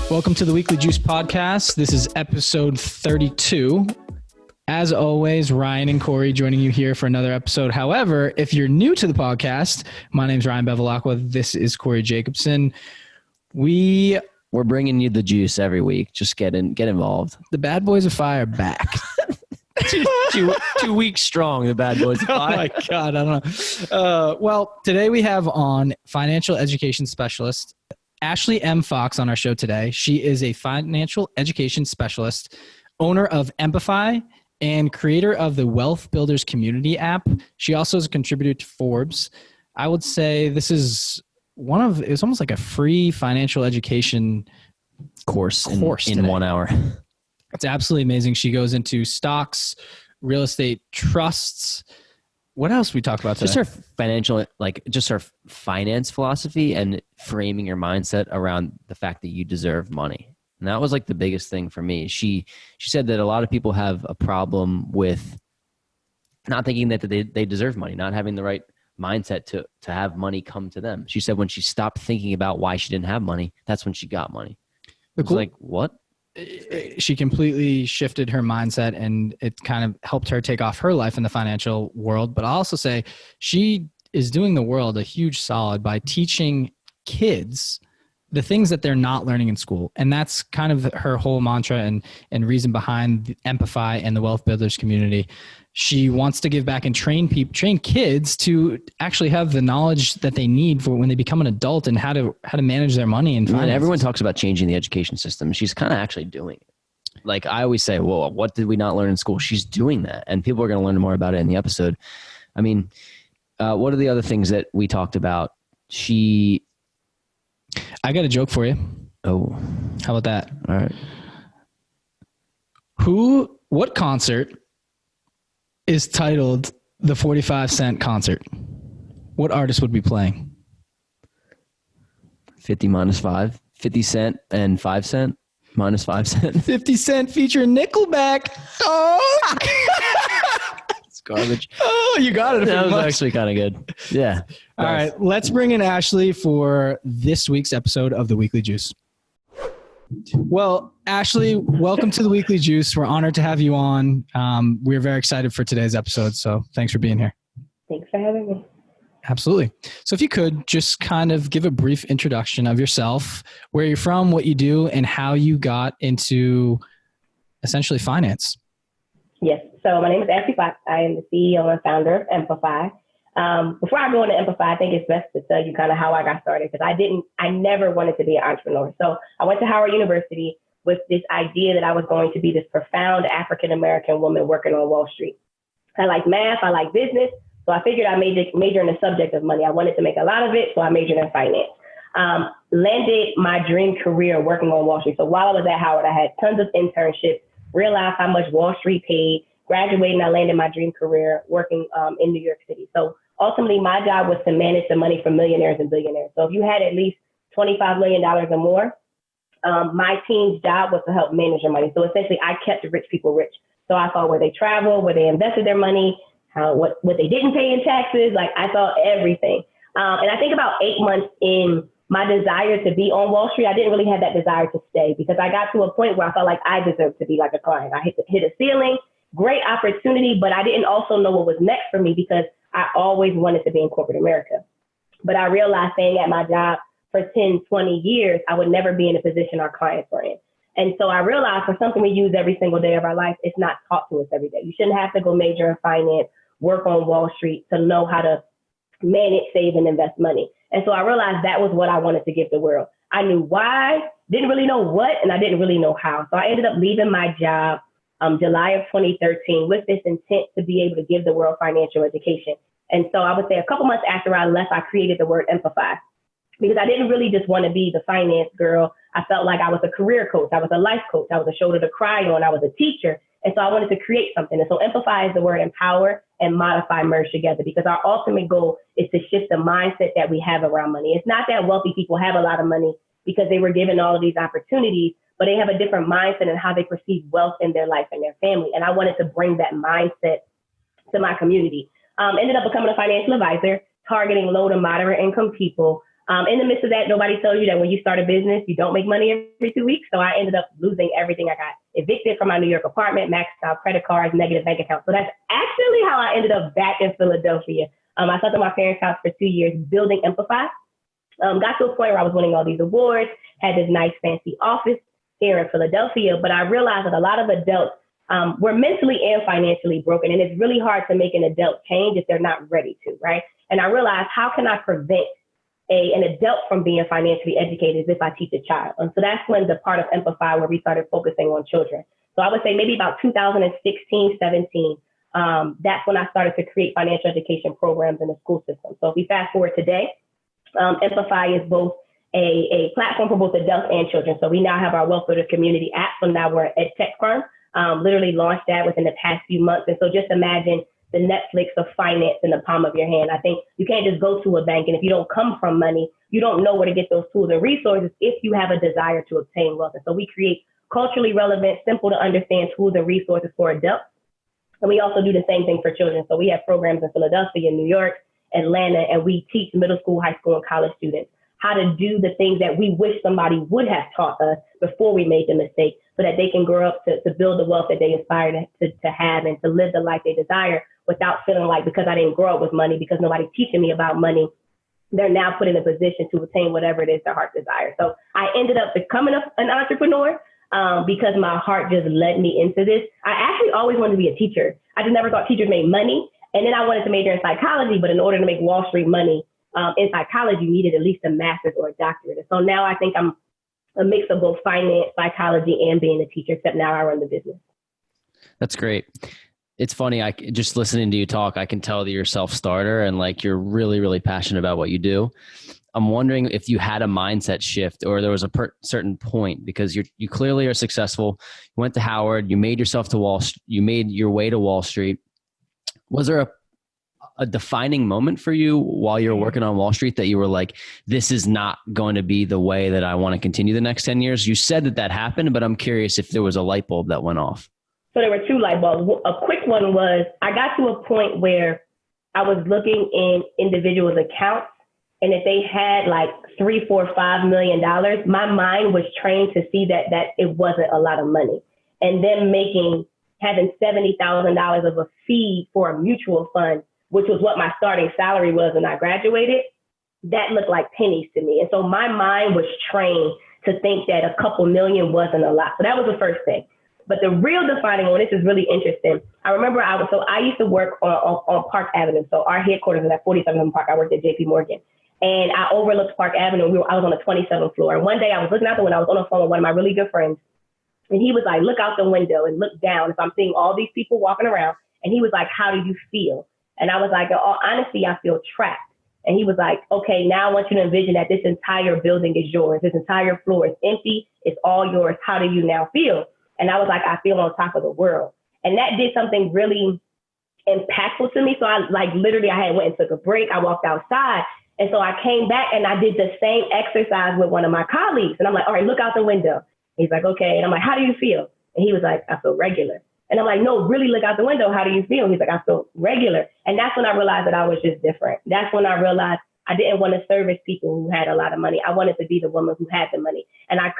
Welcome to the Weekly Juice Podcast. This is episode 32. As always, Ryan and Corey joining you here for another episode. However, if you're new to the podcast, my name is Ryan Bevilacqua. This is Corey Jacobson. We're bringing you the juice every week. Just get involved. The Bad Boys of Fire are back. two weeks strong, the Bad Boys of Fire. Oh my God, I don't know. Well, today we have on financial education specialist Ashley M. Fox on our show today. She is a financial education specialist, owner of Empify, and creator of the Wealth Builders community app. She also is a contributor to Forbes. I would say this is it's almost like a free financial education course in 1 hour. It's absolutely amazing. She goes into stocks, real estate, trusts. What else we talk about today? Just her finance philosophy and framing your mindset around the fact that you deserve money. And that was like the biggest thing for me. She said that a lot of people have a problem with not thinking that they deserve money, not having the right mindset to have money come to them. She said when she stopped thinking about why she didn't have money, that's when she got money. It was like, what? She completely shifted her mindset, and it kind of helped her take off her life in the financial world. But I'll also say she is doing the world a huge solid by teaching kids the things that they're not learning in school. And that's kind of her whole mantra and reason behind Empify and the Wealth Builders community. She wants to give back and train kids to actually have the knowledge that they need for when they become an adult and how to manage their money and finances. Everyone talks about changing the education system. She's kind of actually doing it. Like I always say, well, what did we not learn in school? She's doing that. And people are going to learn more about it in the episode. I mean, what are the other things that we talked about? I got a joke for you. Oh, how about that? All right. What concert is titled the 45-cent concert? What artist would be playing? 50 minus 5. 50 cent and 5 cent minus 5 cent. 50 Cent featuring Nickelback. Oh, it's garbage. Oh, you got it. That was actually kind of good. Yeah. All right. Let's bring in Ashley for this week's episode of the Weekly Juice. Well, Ashley, welcome to the Weekly Juice. We're honored to have you on. We're very excited for today's episode. So thanks for being here. Thanks for having me. Absolutely. So if you could just kind of give a brief introduction of yourself, where you're from, what you do, and how you got into essentially finance. Yes. So my name is Ashley Fox. I am the CEO and founder of Empify. Before I go into Empify, I think it's best to tell you kind of how I got started, because I never wanted to be an entrepreneur. So I went to Howard University with this idea that I was going to be this profound African-American woman working on Wall Street. I like math, I like business. So I figured I major in the subject of money. I wanted to make a lot of it, so I majored in finance. Landed my dream career working on Wall Street. So while I was at Howard, I had tons of internships, realized how much Wall Street paid, graduated, and I landed my dream career working in New York City. So ultimately, my job was to manage the money for millionaires and billionaires. So if you had at least $25 million or more, my team's job was to help manage your money. So essentially, I kept the rich people rich. So I saw where they traveled, where they invested their money, what they didn't pay in taxes. Like I saw everything. And I think about 8 months in, my desire to be on Wall Street, I didn't really have that desire to stay, because I got to a point where I felt like I deserved to be like a client. I hit a ceiling, great opportunity, but I didn't also know what was next for me, because I always wanted to be in corporate America. But I realized staying at my job for 10, 20 years, I would never be in a position our clients were in. And so I realized for something we use every single day of our life, it's not taught to us every day. You shouldn't have to go major in finance, work on Wall Street to know how to manage, save, and invest money. And so I realized that was what I wanted to give the world. I knew why, didn't really know what, and I didn't really know how. So I ended up leaving my job July of 2013 with this intent to be able to give the world financial education. And so I would say a couple months after I left, I created the word Empify, because I didn't really just want to be the finance girl. I felt like I was a career coach. I was a life coach. I was a shoulder to cry on. I was a teacher. And so I wanted to create something. And so Empify is the word empower and modify merged together, because our ultimate goal is to shift the mindset that we have around money. It's not that wealthy people have a lot of money because they were given all of these opportunities, but they have a different mindset in how they perceive wealth in their life and their family. And I wanted to bring that mindset to my community. Ended up becoming a financial advisor, targeting low to moderate income people. In the midst of that, nobody tells you that when you start a business, you don't make money every 2 weeks. So I ended up losing everything. I got evicted from my New York apartment, maxed out credit cards, negative bank accounts. So that's actually how I ended up back in Philadelphia. I slept at my parents' house for 2 years building Amplify. Got to a point where I was winning all these awards, had this nice fancy office here in Philadelphia, but I realized that a lot of adults were mentally and financially broken, and it's really hard to make an adult change if they're not ready to, right? And I realized, how can I prevent an adult from being financially educated if I teach a child? And so that's when the part of Amplify where we started focusing on children. So I would say maybe about 2016, 17, that's when I started to create financial education programs in the school system. So if we fast forward today, Amplify is both a platform for both adults and children. So we now have our Wealth Builders Community app. So now we're an ed tech firm, literally launched that within the past few months. And so just imagine the Netflix of finance in the palm of your hand. I think you can't just go to a bank, and if you don't come from money, you don't know where to get those tools and resources if you have a desire to obtain wealth. And so we create culturally relevant, simple to understand tools and resources for adults. And we also do the same thing for children. So we have programs in Philadelphia, New York, Atlanta, and we teach middle school, high school, and college students how to do the things that we wish somebody would have taught us before we made the mistake, so that they can grow up to build the wealth that they aspire to have and to live the life they desire without feeling like, because I didn't grow up with money, because nobody's teaching me about money, they're now put in a position to attain whatever it is their heart desires. So I ended up becoming an entrepreneur because my heart just led me into this. I actually always wanted to be a teacher. I just never thought teachers made money. And then I wanted to major in psychology, but in order to make Wall Street money in psychology, you needed at least a master's or a doctorate. And so now I think I'm a mix of both finance, psychology, and being a teacher, except now I run the business. That's great. It's funny. Just listening to you talk, I can tell that you're a self-starter and like you're really, really passionate about what you do. I'm wondering if you had a mindset shift or there was a certain point, because you clearly are successful. You went to Howard, you made your way to Wall Street. Was there a defining moment for you while you were working on Wall Street that you were like, this is not going to be the way that I want to continue the next 10 years? You said that happened, but I'm curious if there was a light bulb that went off. So there were two light bulbs. A quick one was I got to a point where I was looking in individuals' accounts, and if they had like $3, $4, $5 million, my mind was trained to see that it wasn't a lot of money. And then having $70,000 of a fee for a mutual fund, which was what my starting salary was when I graduated, that looked like pennies to me. And so my mind was trained to think that a couple million wasn't a lot. So that was the first thing. But the real defining one, this is really interesting. I remember I used to work on Park Avenue. So our headquarters was at 47th Park. I worked at JP Morgan. And I overlooked Park Avenue. I was on the 27th floor. And one day I was looking out the window. I was on the phone with one of my really good friends. And he was like, look out the window and look down. So I'm seeing all these people walking around. And he was like, how do you feel? And I was like, in all honesty, I feel trapped. And he was like, okay, now I want you to envision that this entire building is yours. This entire floor is empty. It's all yours. How do you now feel? And I was like, I feel on top of the world. And that did something really impactful to me. So I had went and took a break. I walked outside. And so I came back and I did the same exercise with one of my colleagues. And I'm like, all right, look out the window. He's like, okay. And I'm like, how do you feel? And he was like, I feel regular. And I'm like, no, really look out the window. How do you feel? He's like, I feel regular. And that's when I realized that I was just different. That's when I realized I didn't want to service people who had a lot of money. I wanted to be the woman who had the money. And I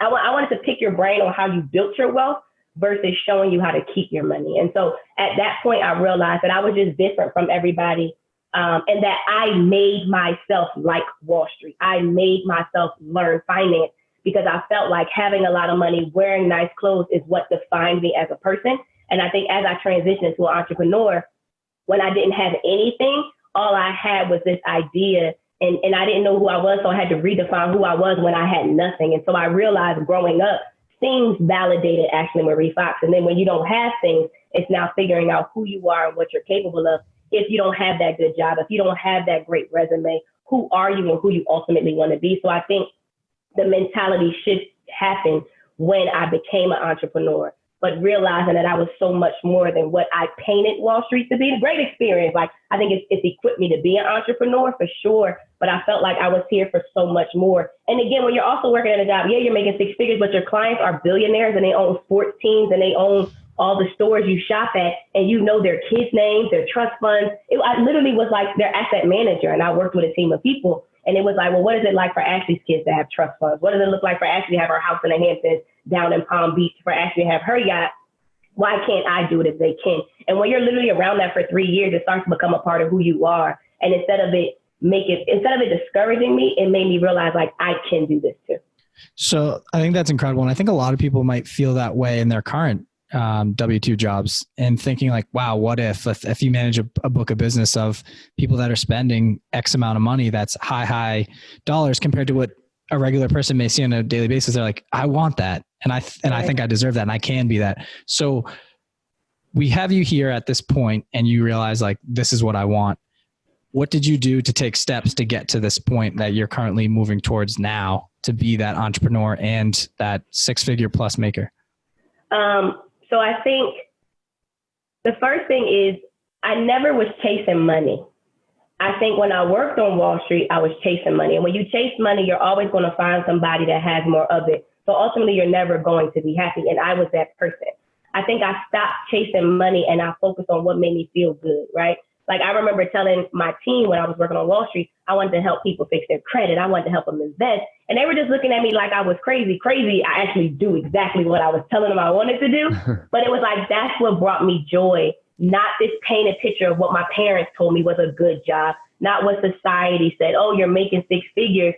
wanted to pick your brain on how you built your wealth versus showing you how to keep your money. And so at that point, I realized that I was just different from everybody. And that I made myself like Wall Street. I made myself learn finance because I felt like having a lot of money, wearing nice clothes is what defined me as a person. And I think as I transitioned into an entrepreneur, when I didn't have anything, all I had was this idea and I didn't know who I was. So I had to redefine who I was when I had nothing. And so I realized growing up, things validated Ashley Marie Fox. And then when you don't have things, it's now figuring out who you are and what you're capable of. If you don't have that good job, if you don't have that great resume, who are you and who you ultimately want to be? So I think the mentality shift happened when I became an entrepreneur. but realizing that I was so much more than what I painted Wall Street to be. A great experience. Like, I think it's equipped me to be an entrepreneur for sure, but I felt like I was here for so much more. And again, when you're also working at a job, yeah, you're making six figures, but your clients are billionaires and they own sports teams and they own all the stores you shop at, and you know their kids' names, their trust funds. I literally was like their asset manager, and I worked with a team of people. And it was like, well, what is it like for Ashley's kids to have trust funds? What does it look like for Ashley to have her house in the Hamptons down in Palm Beach, for Ashley to have her yacht? Why can't I do it if they can? And when you're literally around that for 3 years, it starts to become a part of who you are. And instead of it discouraging me, it made me realize like I can do this too. So I think that's incredible. And I think a lot of people might feel that way in their current W-2 jobs, and thinking like, wow, what if you manage a book of business of people that are spending X amount of money, that's high dollars compared to what a regular person may see on a daily basis. They're like, I want that. And I think I deserve that and I can be that. So we have you here at this point and you realize like, this is what I want. What did you do to take steps to get to this point that you're currently moving towards now to be that entrepreneur and that 6-figure plus maker? So I think the first thing is I never was chasing money. I think when I worked on Wall Street, I was chasing money. And when you chase money, you're always going to find somebody that has more of it. So ultimately, you're never going to be happy. And I was that person. I think I stopped chasing money and I focused on what made me feel good, right? Like I remember telling my team when I was working on Wall Street, I wanted to help people fix their credit. I wanted to help them invest. And they were just looking at me like I was crazy. I actually do exactly what I was telling them I wanted to do. But it was like, that's what brought me joy. Not this painted picture of what my parents told me was a good job. Not what society said, oh, you're making 6 figures.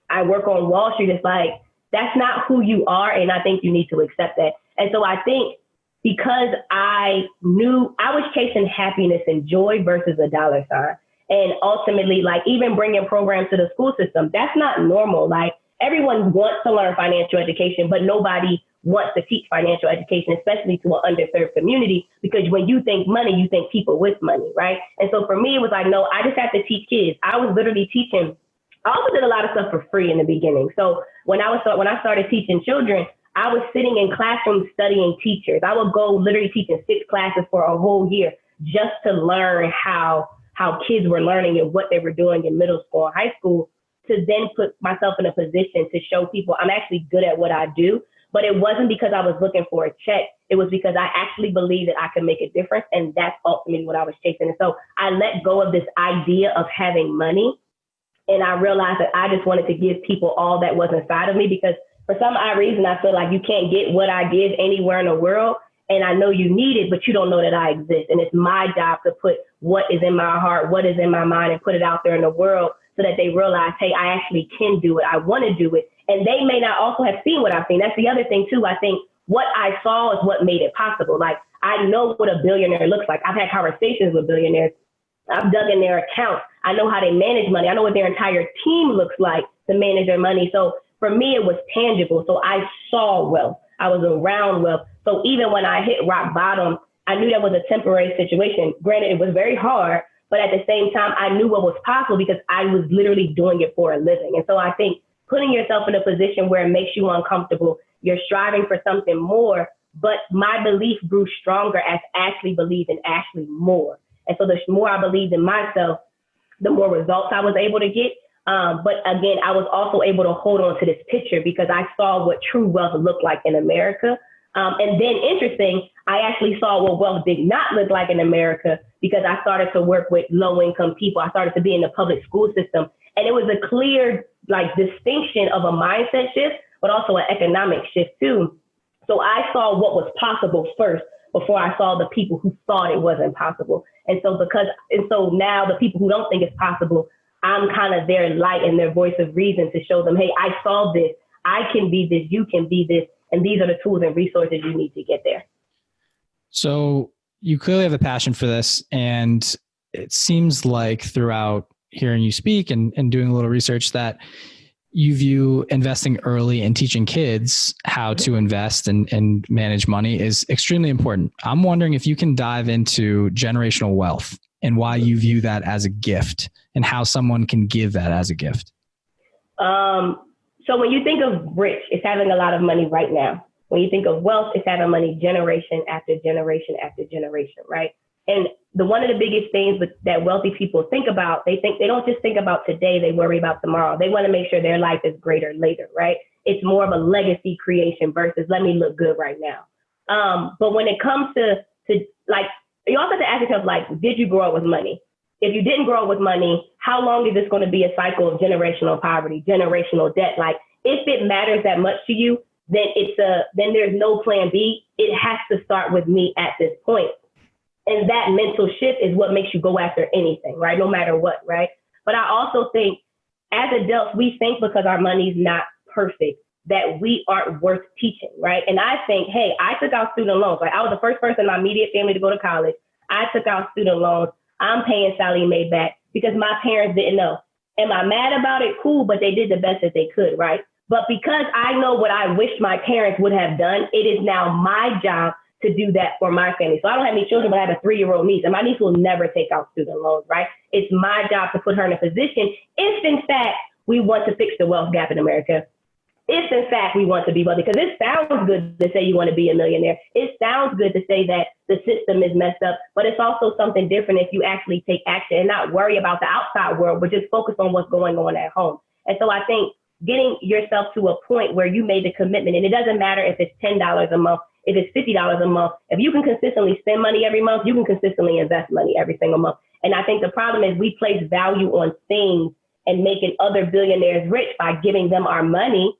I work on Wall Street. It's like, that's not who you are. And I think you need to accept that. And so I think because I knew I was chasing happiness and joy versus a dollar sign. And ultimately, like even bringing programs to the school system, that's not normal. Like everyone wants to learn financial education, but nobody wants to teach financial education, especially to an underserved community, because when you think money, you think people with money, right? And so for me, it was like, no, I just have to teach kids. I was literally teaching. I also did a lot of stuff for free in the beginning. So when I started teaching children, I was sitting in classrooms studying teachers. I would go literally teaching 6 classes for a whole year just to learn how kids were learning and what they were doing in middle school and high school, to then put myself in a position to show people I'm actually good at what I do. But it wasn't because I was looking for a check. It was because I actually believed that I could make a difference. And that's ultimately what I was chasing. And so I let go of this idea of having money. And I realized that I just wanted to give people all that was inside of me, because for some odd reason, I feel like you can't get what I give anywhere in the world. And I know you need it, but you don't know that I exist. And it's my job to put what is in my heart, what is in my mind, and put it out there in the world so that they realize, hey, I actually can do it. I want to do it. And they may not also have seen what I've seen. That's the other thing, too. I think what I saw is what made it possible. Like, I know what a billionaire looks like. I've had conversations with billionaires. I've dug in their accounts. I know how they manage money. I know what their entire team looks like to manage their money. So for me, it was tangible. So I saw wealth. I was around wealth. So even when I hit rock bottom, I knew that was a temporary situation. Granted, it was very hard, but at the same time, I knew what was possible because I was literally doing it for a living. And so I think putting yourself in a position where it makes you uncomfortable, you're striving for something more, but my belief grew stronger as Ashley believed in Ashley more. And so the more I believed in myself, the more results I was able to get. But again, I was also able to hold on to this picture because I saw what true wealth looked like in America. And then interesting, I actually saw what wealth did not look like in America because I started to work with low income people. I started to be in the public school system. And it was a clear distinction of a mindset shift, but also an economic shift too. So I saw what was possible first before I saw the people who thought it wasn't possible. And so now the people who don't think it's possible, I'm kind of their light and their voice of reason to show them, hey, I saw this, I can be this, you can be this, and these are the tools and resources you need to get there. So you clearly have a passion for this, and it seems like throughout hearing you speak and doing a little research that you view investing early and teaching kids how to invest and manage money is extremely important. I'm wondering if you can dive into generational wealth and why you view that as a gift and how someone can give that as a gift. So when you think of rich, it's having a lot of money right now. When you think of wealth, it's having money generation after generation after generation, right? And one of the biggest things that wealthy people think about, they don't just think about today, they worry about tomorrow. They want to make sure their life is greater later, right? It's more of a legacy creation versus let me look good right now. But when it comes to like, you also have to ask yourself, like, did you grow up with money? If you didn't grow up with money, how long is this going to be a cycle of generational poverty, generational debt? Like, if it matters that much to you, then then there's no plan B. It has to start with me at this point. And that mental shift is what makes you go after anything, right? No matter what, right? But I also think as adults, we think because our money's not perfect that we aren't worth teaching, right? And I think, hey, I took out student loans. Like, I was the first person in my immediate family to go to college. I took out student loans. I'm paying Sallie Mae back because my parents didn't know. Am I mad about it? Cool, but they did the best that they could, right? But because I know what I wish my parents would have done, it is now my job to do that for my family. So I don't have any children, but I have a 3-year-old niece, and my niece will never take out student loans, right? It's my job to put her in a position if, in fact, we want to fix the wealth gap in America. If, in fact, we want to be wealthy, because it sounds good to say you want to be a millionaire. It sounds good to say that the system is messed up, but it's also something different if you actually take action and not worry about the outside world, but just focus on what's going on at home. And so I think getting yourself to a point where you made the commitment, and it doesn't matter if it's $10 a month, if it's $50 a month, if you can consistently spend money every month, you can consistently invest money every single month. And I think the problem is we place value on things and making other billionaires rich by giving them our money.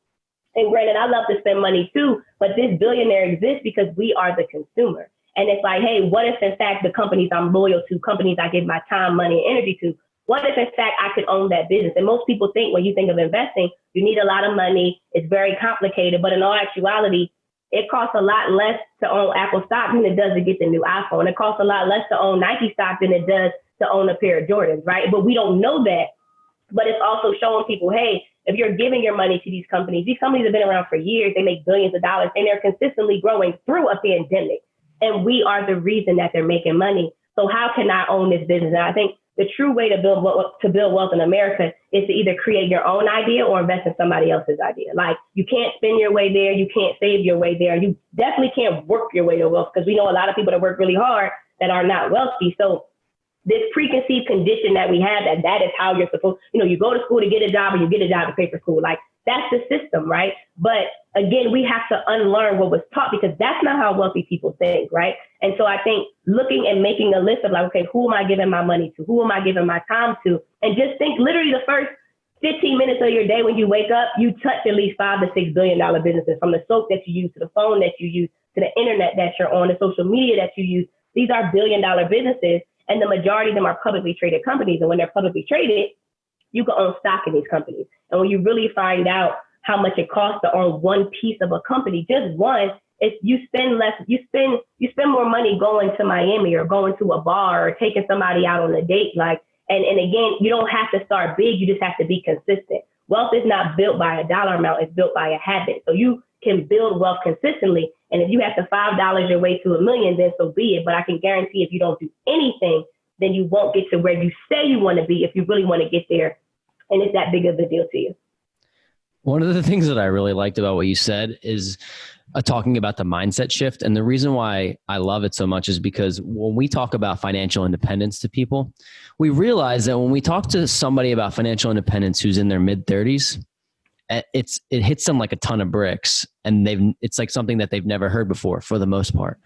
And granted, I love to spend money too, but this billionaire exists because we are the consumer. And it's like, hey, what if in fact the companies I'm loyal to, companies I give my time, money, and energy to, what if in fact I could own that business? And most people think when you think of investing, you need a lot of money. It's very complicated, but in all actuality, it costs a lot less to own Apple stock than it does to get the new iPhone. It costs a lot less to own Nike stock than it does to own a pair of Jordans, right? But we don't know that. But it's also showing people, hey, if you're giving your money to these companies have been around for years. They make billions of dollars, and they're consistently growing through a pandemic. And we are the reason that they're making money. So how can I own this business? And I think the true way to build wealth in America is to either create your own idea or invest in somebody else's idea. Like, you can't spend your way there. You can't save your way there. You definitely can't work your way to wealth, because we know a lot of people that work really hard that are not wealthy. So this preconceived condition that we have, that is how you're supposed, you go to school to get a job, or you get a job to pay for school. Like, that's the system, right? But again, we have to unlearn what was taught, because that's not how wealthy people think, right? And so I think looking and making a list of like, okay, who am I giving my money to? Who am I giving my time to? And just think literally the first 15 minutes of your day when you wake up, you touch at least $5 to $6 billion businesses, from the soap that you use, to the phone that you use, to the internet that you're on, the social media that you use. These are $1 billion businesses, and the majority of them are publicly traded companies. And when they're publicly traded, you can own stock in these companies. And when you really find out how much it costs to own one piece of a company, just one, if you spend less, you spend more money going to Miami or going to a bar or taking somebody out on a date. Like, and again, you don't have to start big. You just have to be consistent. Wealth is not built by a dollar amount. It's built by a habit. So you can build wealth consistently. And if you have to $5 your way to $1 million, then so be it. But I can guarantee if you don't do anything, then you won't get to where you say you want to be if you really want to get there. And it's that big of a deal to you. One of the things that I really liked about what you said is talking about the mindset shift. And the reason why I love it so much is because when we talk about financial independence to people, we realize that when we talk to somebody about financial independence who's in their mid-30s, it hits them like a ton of bricks, and it's like something that they've never heard before for the most part.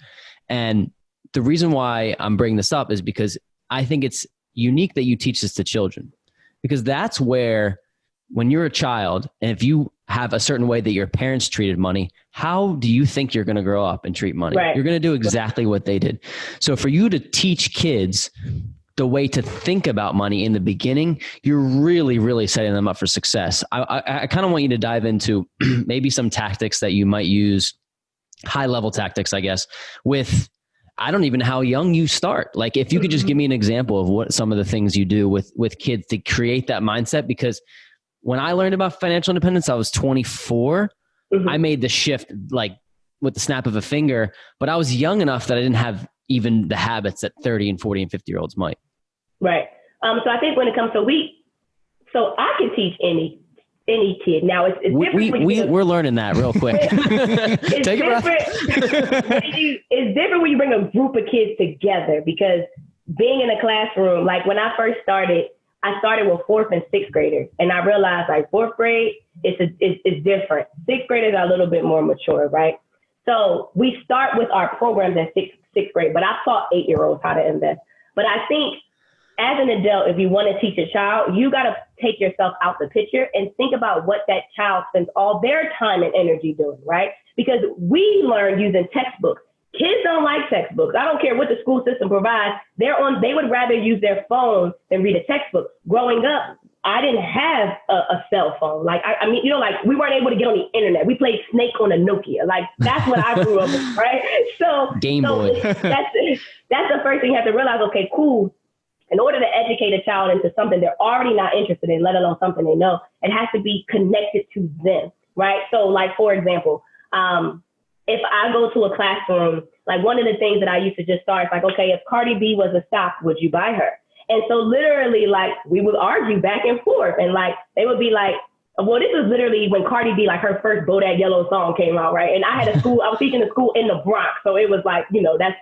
And the reason why I'm bringing this up is because I think it's unique that you teach this to children, because that's where, when you're a child, and if you have a certain way that your parents treated money, how do you think you're going to grow up and treat money? Right. You're going to do exactly what they did. So for you to teach kids the way to think about money in the beginning, you're really, really setting them up for success. I kind of want you to dive into maybe some tactics that you might use, high level tactics, I guess, with, I don't even know how young you start. Like, if you could just give me an example of what some of the things you do with kids to create that mindset. Because when I learned about financial independence, I was 24. Mm-hmm. I made the shift like with the snap of a finger, but I was young enough that I didn't have even the habits that 30 and 40 and 50-year-olds might. Right. So I think when it comes to so I can teach any kid. Now it's different. We're learning that real quick. It's Take a breath. It's different when you bring a group of kids together, because being in a classroom, like when I first started, I started with 4th and 6th graders, and I realized like 4th grade it's different. 6th graders are a little bit more mature, right? So we start with our programs in 6th grade, but I taught 8-year-olds how to invest. But I think as an adult, if you want to teach a child, you got to take yourself out the picture and think about what that child spends all their time and energy doing, right? Because we learn using textbooks. Kids don't like textbooks. I don't care what the school system provides. They would rather use their phone than read a textbook. Growing up, I didn't have a cell phone. Like, I mean, like we weren't able to get on the internet. We played Snake on a Nokia. Like, that's what I grew up with, right? So Game Boy. That's the first thing you have to realize. Okay, cool. In order to educate a child into something they're already not interested in, let alone something they know, it has to be connected to them, right? So like, for example, if I go to a classroom, like one of the things that I used to just start is like, okay, if Cardi B was a stock, would you buy her? And so literally, like, we would argue back and forth, and like, they would be like, well, this was literally when Cardi B, like her first Bodak Yellow song came out, right? And I was teaching a school in the Bronx. So it was like, that's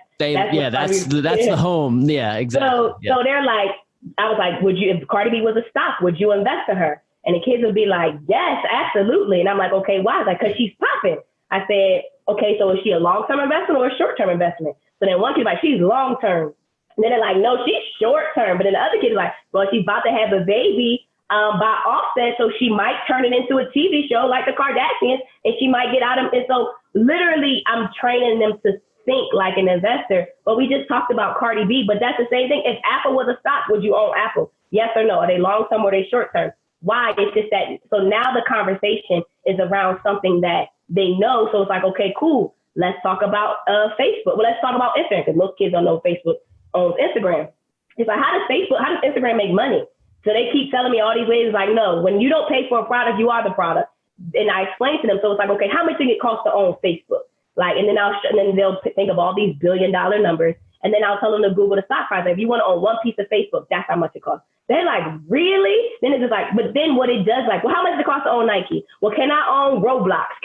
the home. Yeah, exactly. So they're like, I was like, if Cardi B was a stock, would you invest in her? And the kids would be like, yes, absolutely. And I'm like, okay, why? Like, because she's popping. I said, okay, so is she a long-term investment or a short-term investment? So then one kid's like, she's long-term. And then they're like, no, she's short-term. But then the other kid's like, well, she's about to have a baby by Offset, so she might turn it into a TV show like the Kardashians, and she might get out of it. So literally, I'm training them to think like an investor. But we just talked about Cardi B, but that's the same thing. If Apple was a stock, would you own Apple? Yes or no? Are they long-term or are they short-term? Why? It's just that. So now the conversation is around something that they know. So it's like, okay, cool. Let's talk about Facebook. Well, let's talk about Instagram, because most kids don't know Facebook owns Instagram. It's like, how does Instagram make money? So they keep telling me all these ways, like, no, when you don't pay for a product, you are the product. And I explain to them. So it's like, okay, how much did it cost to own Facebook? Like, and then they'll think of all these billion-dollar numbers. And then I'll tell them to Google the stock price. Like, if you want to own one piece of Facebook, that's how much it costs. They're like, really? Then it's just like, but then what it does, like, well, how much does it cost to own Nike? Well, can I own Roblox?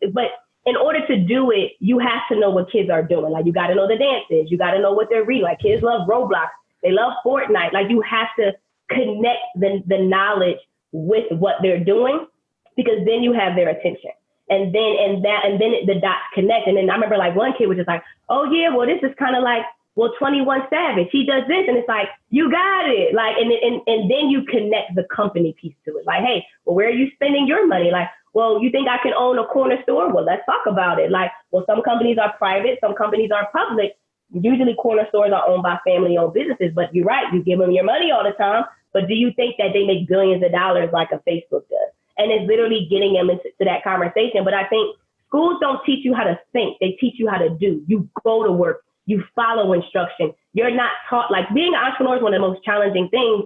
But in order to do it, you have to know what kids are doing. Like, you got to know the dances. You got to know what they're reading. Like, kids love Roblox. They love Fortnite. Like, you have to connect the knowledge with what they're doing, because then you have their attention. And then the dots connect. And then I remember like one kid was just like, oh yeah, well, this is kind of like, well, 21 Savage, he does this. And it's like, you got it. Like, and then you connect the company piece to it. Like, hey, well, where are you spending your money? Like, well, you think I can own a corner store? Well, let's talk about it. Like, well, some companies are private, some companies are public. Usually corner stores are owned by family-owned businesses, but you're right, you give them your money all the time. But do you think that they make billions of dollars like a Facebook does? And it's literally getting them into that conversation. But I think schools don't teach you how to think. They teach you how to do. You go to work. You follow instruction. You're not taught. Like, being an entrepreneur is one of the most challenging things,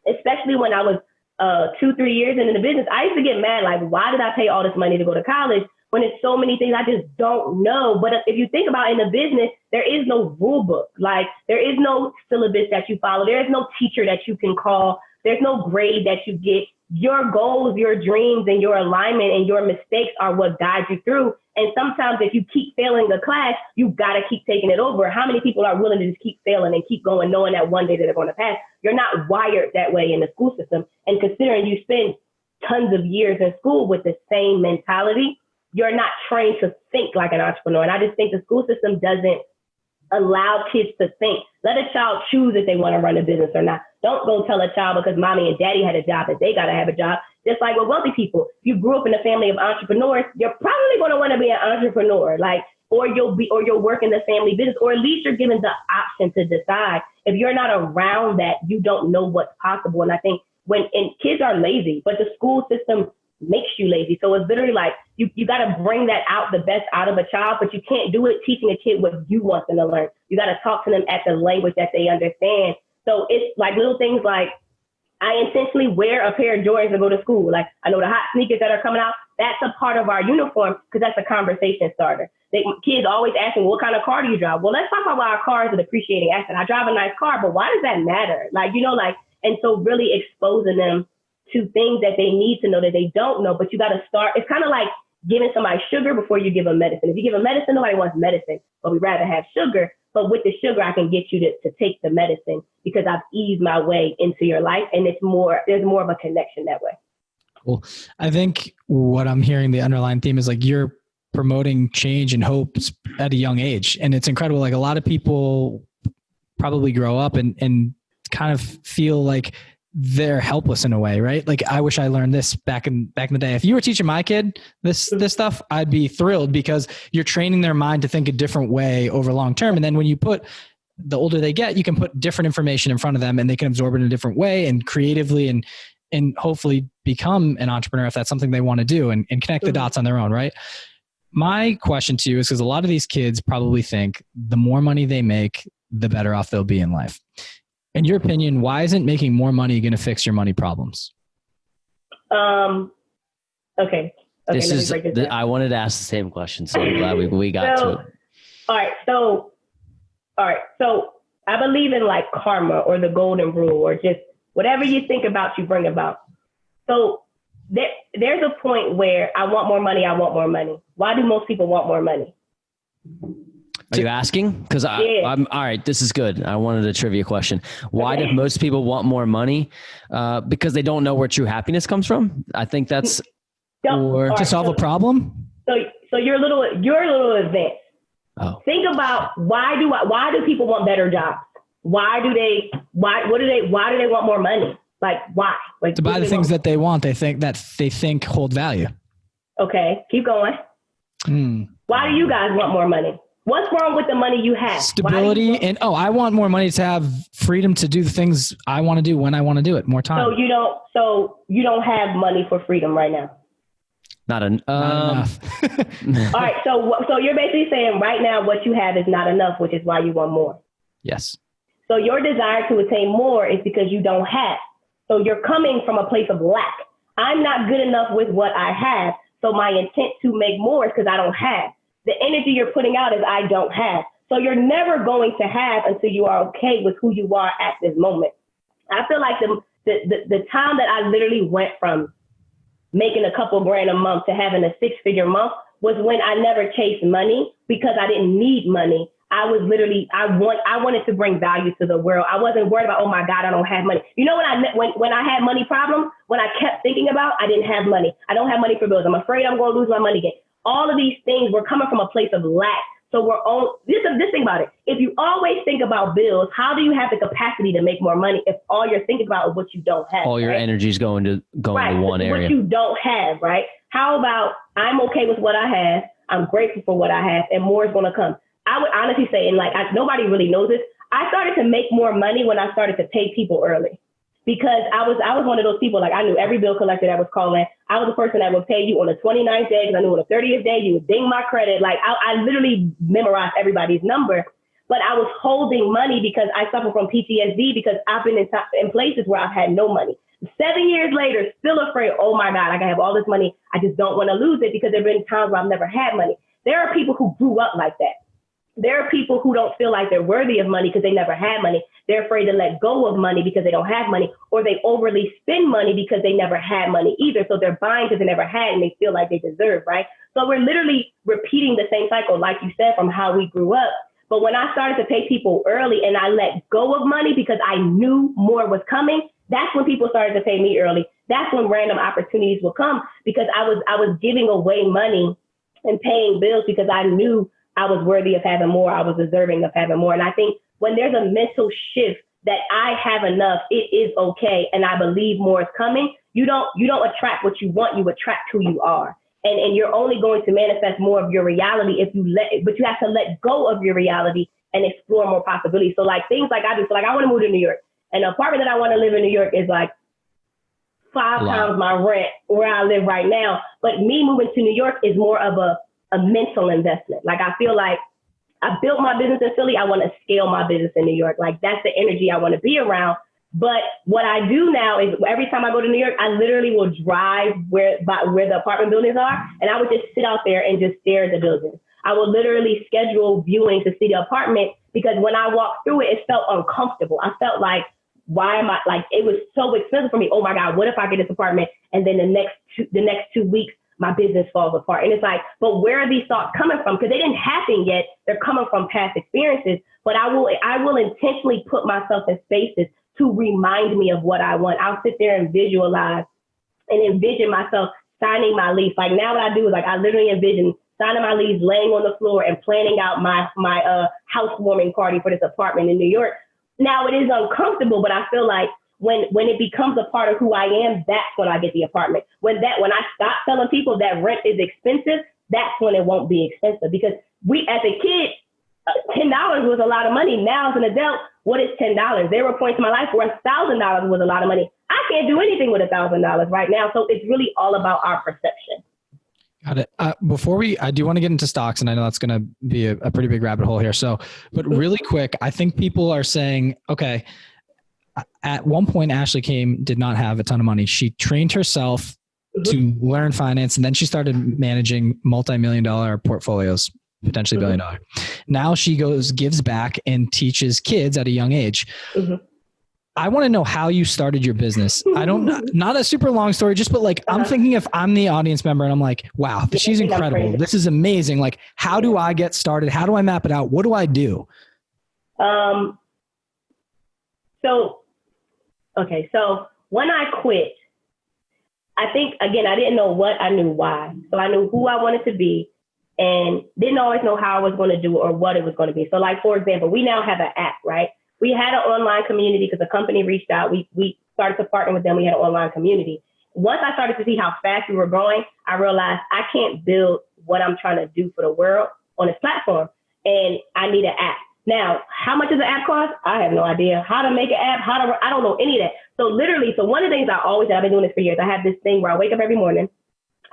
especially when I was 2-3 years into the business. I used to get mad, like, why did I pay all this money to go to college when it's so many things I just don't know? But if you think about it, in the business, there is no rule book. Like, there is no syllabus that you follow. There is no teacher that you can call. There's no grade that you get. Your goals, your dreams, and your alignment and your mistakes are what guide you through. And sometimes if you keep failing a class, you got to keep taking it over. How many people are willing to just keep failing and keep going, knowing that one day that they're going to pass? You're not wired that way in the school system. And considering you spend tons of years in school with the same mentality, you're not trained to think like an entrepreneur. And I just think the school system doesn't allow kids to think. Let a child choose if they want to run a business or not. Don't go tell a child because mommy and daddy had a job that they got to have a job. Just like with wealthy people, if you grew up in a family of entrepreneurs, you're probably going to want to be an entrepreneur, like, or you'll work in the family business, or at least you're given the option to decide. If you're not around that, you don't know what's possible. And I think kids are lazy, but the school system makes you lazy. So it's literally like you got to bring that out, the best out of a child, but you can't do it teaching a kid what you want them to learn. You got to talk to them at the language that they understand. So it's like little things like, I intentionally wear a pair of Jordans to go to school. Like, I know the hot sneakers that are coming out, that's a part of our uniform because that's a conversation starter. Kids always asking, what kind of car do you drive? Well, let's talk about why our car is a depreciating asset. I drive a nice car, but why does that matter? And so really exposing them to things that they need to know that they don't know, but you got to start. It's kind of like giving somebody sugar before you give them medicine. If you give them medicine, nobody wants medicine, but we'd rather have sugar. But with the sugar, I can get you to take the medicine because I've eased my way into your life. And there's more of a connection that way. Cool. I think what I'm hearing, the underlying theme is like you're promoting change and hope at a young age. And it's incredible. Like a lot of people probably grow up and kind of feel like they're helpless in a way, right? Like I wish I learned this back in the day. If you were teaching my kid this stuff, I'd be thrilled because you're training their mind to think a different way over long term. And then when you put the older they get, you can put different information in front of them and they can absorb it in a different way and creatively and hopefully become an entrepreneur if that's something they want to do and connect the dots on their own, right? My question to you is because a lot of these kids probably think the more money they make, the better off they'll be in life. In your opinion, why isn't making more money going to fix your money problems? Okay. I wanted to ask the same question, so I'm glad we got to it. All right. So I believe in like karma or the golden rule or just whatever you think about, you bring about. So there's a point where I want more money. Why do most people want more money? Are you asking? Because I'm all right. This is good. I wanted a trivia question. Why do most people want more money? Because they don't know where true happiness comes from. I think that's to solve a problem. So you're a little advanced. Oh. Think about why do people want better jobs? Why do they want more money? Like why? Like to buy the things that they want. They think hold value. Okay, keep going. Why do you guys want more money? What's wrong with the money you have? Stability I want more money to have freedom to do the things I want to do when I want to do it. More time. So you don't have money for freedom right now. Not enough. All right. So you're basically saying right now what you have is not enough, which is why you want more. Yes. So your desire to attain more is because you don't have. So you're coming from a place of lack. I'm not good enough with what I have. So my intent to make more is because I don't have. The energy you're putting out is I don't have. So you're never going to have until you are okay with who you are at this moment. I feel like the time that I literally went from making a couple grand a month to having a 6-figure month was when I never chased money because I didn't need money. I was literally, I wanted to bring value to the world. I wasn't worried about, oh my God, I don't have money. You know when I had money problems, when I kept thinking about, I didn't have money. I don't have money for bills. I'm afraid I'm going to lose my money again. All of these things were coming from a place of lack. So this thing about it. If you always think about bills, how do you have the capacity to make more money if all you're thinking about is what you don't have? All your energy is going to one area. What you don't have, right? How about I'm okay with what I have. I'm grateful for what I have and more is going to come. I would honestly say, and nobody really knows this, I started to make more money when I started to pay people early. Because I was one of those people, like I knew every bill collector that was calling. I was the person that would pay you on the 29th day because I knew on the 30th day you would ding my credit. Like I literally memorized everybody's number, but I was holding money because I suffer from PTSD because I've been in places where I've had no money. 7 years later, still afraid, oh my God, I can have all this money. I just don't want to lose it because there have been times where I've never had money. There are people who grew up like that. There are people who don't feel like they're worthy of money because they never had money. They're afraid to let go of money because they don't have money, or they overly spend money because they never had money either. So they're buying because they never had and they feel like they deserve, right? So we're literally repeating the same cycle, like you said, from how we grew up. But when I started to pay people early and I let go of money because I knew more was coming, that's when people started to pay me early. That's when random opportunities will come because I was giving away money and paying bills because I knew I was worthy of having more. I was deserving of having more. And I think when there's a mental shift that I have enough, it is okay. And I believe more is coming. You don't attract what you want. You attract who you are. And you're only going to manifest more of your reality but you have to let go of your reality and explore more possibilities. So like things like I do, so like I want to move to New York. And the apartment that I want to live in New York is like 5 times my rent where I live right now. But me moving to New York is more of a mental investment. Like I feel like I built my business in Philly. I want to scale my business in New York. Like that's the energy I want to be around. But what I do now is every time I go to New York, I literally will drive where the apartment buildings are. And I would just sit out there and just stare at the buildings. I would literally schedule viewing to see the apartment because when I walked through it, it felt uncomfortable. I felt like why am I like, it was so expensive for me. Oh my God, what if I get this apartment and then the next 2 weeks, my business falls apart? And it's like, but where are these thoughts coming from? Because they didn't happen yet. They're coming from past experiences. But I will intentionally put myself in spaces to remind me of what I want. I'll sit there and visualize and envision myself signing my lease. Like now what I do is like, I literally envision signing my lease, laying on the floor and planning out my housewarming party for this apartment in New York. Now it is uncomfortable, but I feel like when it becomes a part of who I am, that's when I get the apartment. When I stop telling people that rent is expensive, that's when it won't be expensive. Because as a kid, $10 was a lot of money. Now as an adult, what is $10? There were points in my life where $1,000 was a lot of money. I can't do anything with $1,000 right now. So it's really all about our perception. Got it. I do want to get into stocks, and I know that's going to be a pretty big rabbit hole here. But really quick, I think people are saying, okay, at one point, Ashley did not have a ton of money. She trained herself to learn finance, and then she started managing multi-million-dollar portfolios, potentially billion-dollar. Now she gives back and teaches kids at a young age. I want to know how you started your business. Not a super long story, but like, I'm thinking if I'm the audience member and I'm like, wow, she's incredible. This is amazing. Like, how do I get started? How do I map it out? What do I do? So when I quit, I think, again, I didn't know what, I knew why. So I knew who I wanted to be and didn't always know how I was going to do it or what it was going to be. So like, for example, we now have an app, right? We had an online community because the company reached out. We started to partner with them. We had an online community. Once I started to see how fast we were growing, I realized I can't build what I'm trying to do for the world on this platform. And I need an app. Now, how much does the app cost? I have no idea. How to make an app, I don't know any of that. So one of the things I've been doing this for years. I have this thing where I wake up every morning,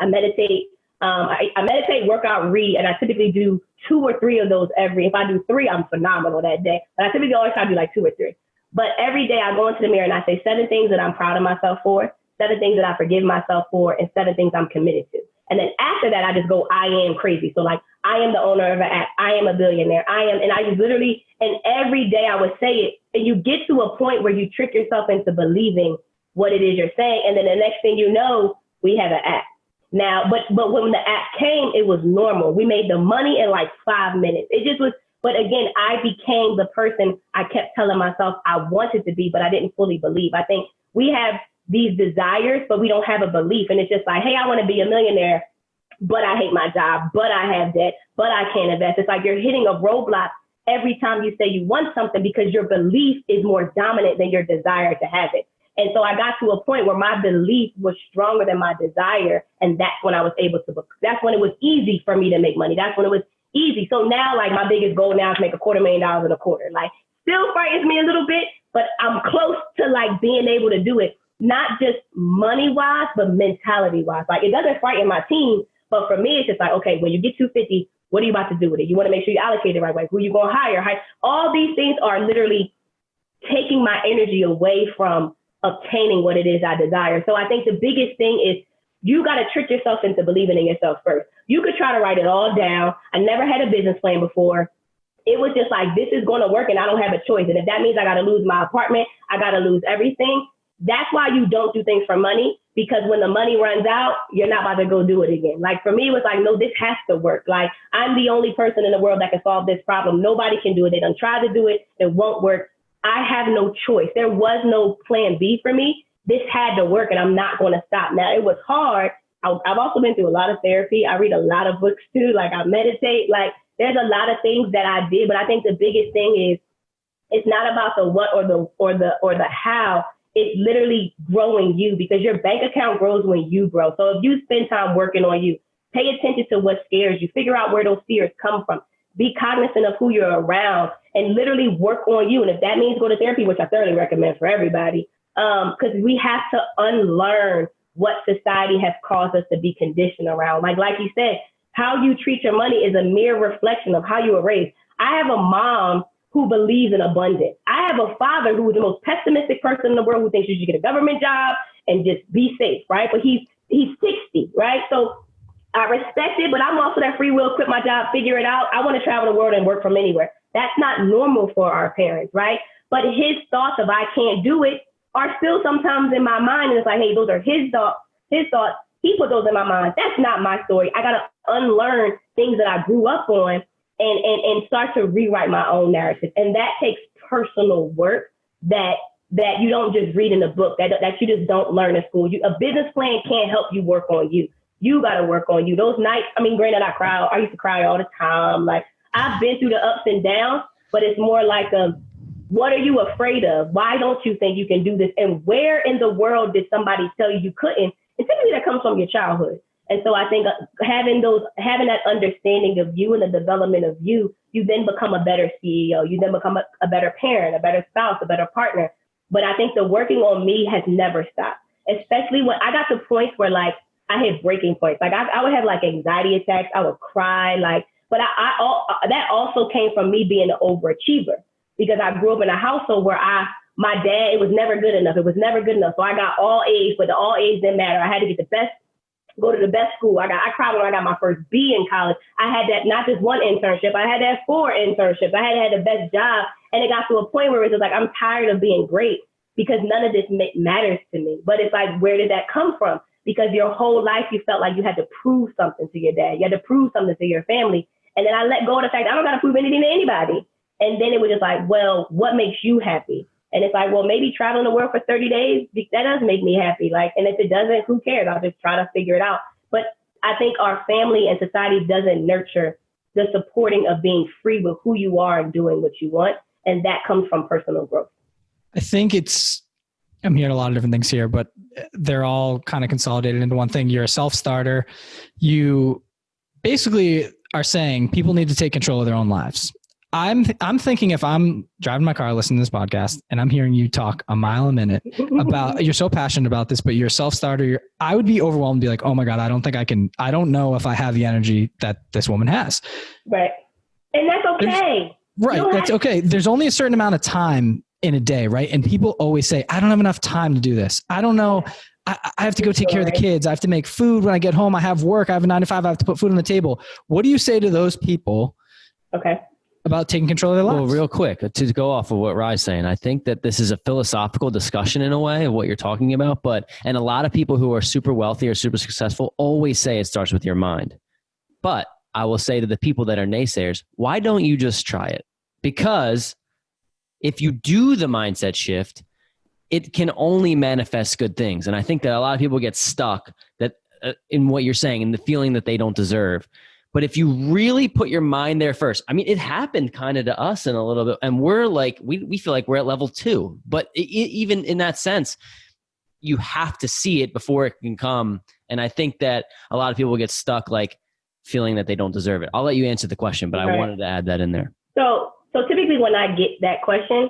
I meditate. I meditate, work out, read, and I typically do 2 or 3 of those if I do 3, I'm phenomenal that day. But I typically always try to do like 2 or 3. But every day I go into the mirror and I say 7 things that I'm proud of myself for, 7 things that I forgive myself for, and 7 things I'm committed to. And then after that, I just go, I am crazy. So like, I am the owner of an app. I am a billionaire. And I just literally, and every day I would say it. And you get to a point where you trick yourself into believing what it is you're saying. And then the next thing you know, we have an app. Now, but when the app came, it was normal. We made the money in like 5 minutes. It just was. But again, I became the person I kept telling myself I wanted to be, but I didn't fully believe. I think we have these desires, but we don't have a belief. And it's just like, hey, I want to be a millionaire, but I hate my job, but I have debt, but I can't invest. It's like you're hitting a roadblock every time you say you want something because your belief is more dominant than your desire to have it. And so I got to a point where my belief was stronger than my desire. And that's when I was able to, that's when it was easy for me to make money. That's when it was easy. So now, like, my biggest goal now is to make $250,000 in a quarter. Like, still frightens me a little bit, but I'm close to like being able to do it, not just money wise, but mentality wise. Like, it doesn't frighten my team, but for me, it's just like, okay, when you get 250, what are you about to do with it? You want to make sure you allocate it the right way. Who you going to hire? All these things are literally taking my energy away from obtaining what it is I desire. So I think the biggest thing is you got to trick yourself into believing in yourself first. You could try to write it all down. I never had a business plan before. It was just like, this is going to work and I don't have a choice. And if that means I got to lose my apartment, I got to lose everything. That's why you don't do things for money, because when the money runs out, you're not about to go do it again. Like, for me, it was like, no, this has to work. Like, I'm the only person in the world that can solve this problem. Nobody can do it. They done tried to do it. It won't work. I have no choice. There was no plan B for me. This had to work and I'm not going to stop. Now, it was hard. I've also been through a lot of therapy. I read a lot of books too. Like, I meditate. Like, there's a lot of things that I did, but I think the biggest thing is it's not about the what or the how. It's literally growing you, because your bank account grows when you grow. So if you spend time working on you, pay attention to what scares you, figure out where those fears come from, be cognizant of who you're around, and literally work on you. And if that means go to therapy, which I thoroughly recommend for everybody, because we have to unlearn what society has caused us to be conditioned around. Like you said, how you treat your money is a mere reflection of how you were raised. I have a mom who believes in abundance. I have a father who is the most pessimistic person in the world, who thinks you should get a government job and just be safe, right? But he's 60, right? So I respect it, but I'm also that free will, quit my job, figure it out. I want to travel the world and work from anywhere. That's not normal for our parents, right? But his thoughts of I can't do it are still sometimes in my mind. And it's like, hey, those are his thoughts. He put those in my mind. That's not my story. I got to unlearn things that I grew up on and start to rewrite my own narrative. And that takes personal work that you don't just read in a book, that you just don't learn in school. A business plan can't help you work on you. You got to work on you. Those nights, I mean, granted, I used to cry all the time. Like, I've been through the ups and downs, but it's more like what are you afraid of? Why don't you think you can do this? And where in the world did somebody tell you couldn't? And typically that comes from your childhood. And so I think having that understanding of you and the development of you then become a better CEO. You then become a better parent, a better spouse, a better partner. But I think the working on me has never stopped, especially when I got to points where like I had breaking points. Like I would have like anxiety attacks. I would cry. But that also came from me being an overachiever, because I grew up in a household where my dad, it was never good enough. It was never good enough. So I got all A's, but the all A's didn't matter. I had to get the best, go to the best school. I cried when I got my first B in college. I had that, not just one internship. I had to have 4 internships. I had to have the best job. And it got to a point where it was like, I'm tired of being great because none of this matters to me. But it's like, where did that come from? Because your whole life, you felt like you had to prove something to your dad. You had to prove something to your family. And then I let go of the fact that I don't got to prove anything to anybody. And then it was just like, well, what makes you happy? And it's like, well, maybe traveling the world for 30 days, that does make me happy. Like, and if it doesn't, who cares? I'll just try to figure it out. But I think our family and society doesn't nurture the supporting of being free with who you are and doing what you want. And that comes from personal growth. I think I'm hearing a lot of different things here, but they're all kind of consolidated into one thing. You're a self-starter. You basically are saying people need to take control of their own lives. I'm thinking if I'm driving my car, listening to this podcast, and I'm hearing you talk a mile a minute about, you're so passionate about this, but you're a self-starter, I would be overwhelmed and be like, oh my God, I don't know if I have the energy that this woman has. Right. And that's okay. That's okay. There's only a certain amount of time in a day, right? And people always say, I don't have enough time to do this. I don't know. I have to go take care of the kids. I have to make food when I get home. I have work. I have a 9 to 5. I have to put food on the table. What do you say to those people? Okay. About taking control of their lives? Well, real quick, to go off of what Rye's saying, I think that this is a philosophical discussion in a way of what you're talking about. And a lot of people who are super wealthy or super successful always say it starts with your mind. But I will say to the people that are naysayers, why don't you just try it? Because if you do the mindset shift, it can only manifest good things. And I think that a lot of people get stuck in what you're saying and the feeling that they don't deserve. But if you really put your mind there first, I mean, it happened kind of to us in a little bit. And we're like, we feel like we're at level 2. But even in that sense, you have to see it before it can come. And I think that a lot of people get stuck like feeling that they don't deserve it. I'll let you answer the question, but I wanted to add that in there. So typically when I get that question,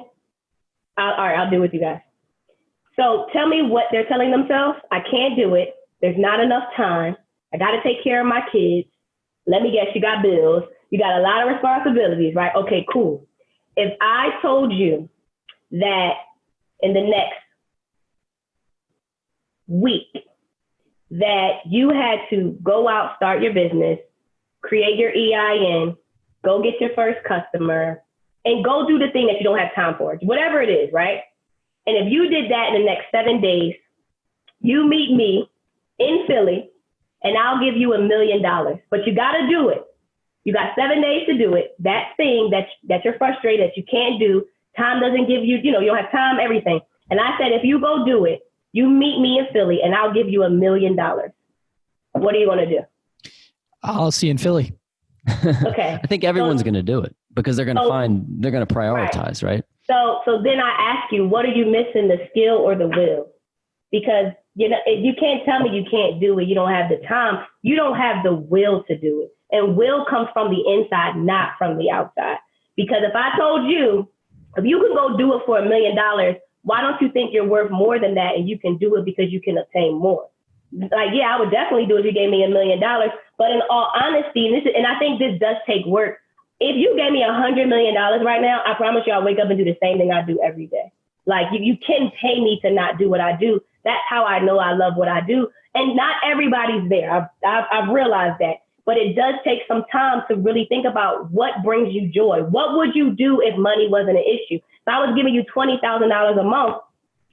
I'll do it with you guys. So tell me what they're telling themselves. I can't do it. There's not enough time. I got to take care of my kids. Let me guess, you got bills. You got a lot of responsibilities, right? Okay, cool. If I told you that in the next week that you had to go out, start your business, create your EIN, go get your first customer, and go do the thing that you don't have time for, whatever it is, right? And if you did that in the next 7 days, you meet me in Philly, and I'll give you $1 million. But you got to do it. You got 7 days to do it. That thing that you're frustrated that you can't do, time doesn't give you, you don't have time, everything. And I said, if you go do it, you meet me in Philly, and I'll give you $1 million. What are you going to do? I'll see you in Philly. Okay. I think everyone's going to do it because they're going to prioritize, right? So then I ask you, what are you missing, the skill or the will? Because you can't tell me you can't do it. You don't have the time. You don't have the will to do it. And will comes from the inside, not from the outside. Because if I told you, if you can go do it for $1 million, why don't you think you're worth more than that and you can do it because you can obtain more? Like, yeah, I would definitely do it if you gave me $1 million. But in all honesty, and I think this does take work. If you gave me $100 million right now, I promise you I'll wake up and do the same thing I do every day. Like, you can pay me to not do what I do. That's how I know I love what I do. And not everybody's there. I've realized that. but it does take some time to really think about what brings you joy. What would you do if money wasn't an issue? If I was giving you $20,000 a month,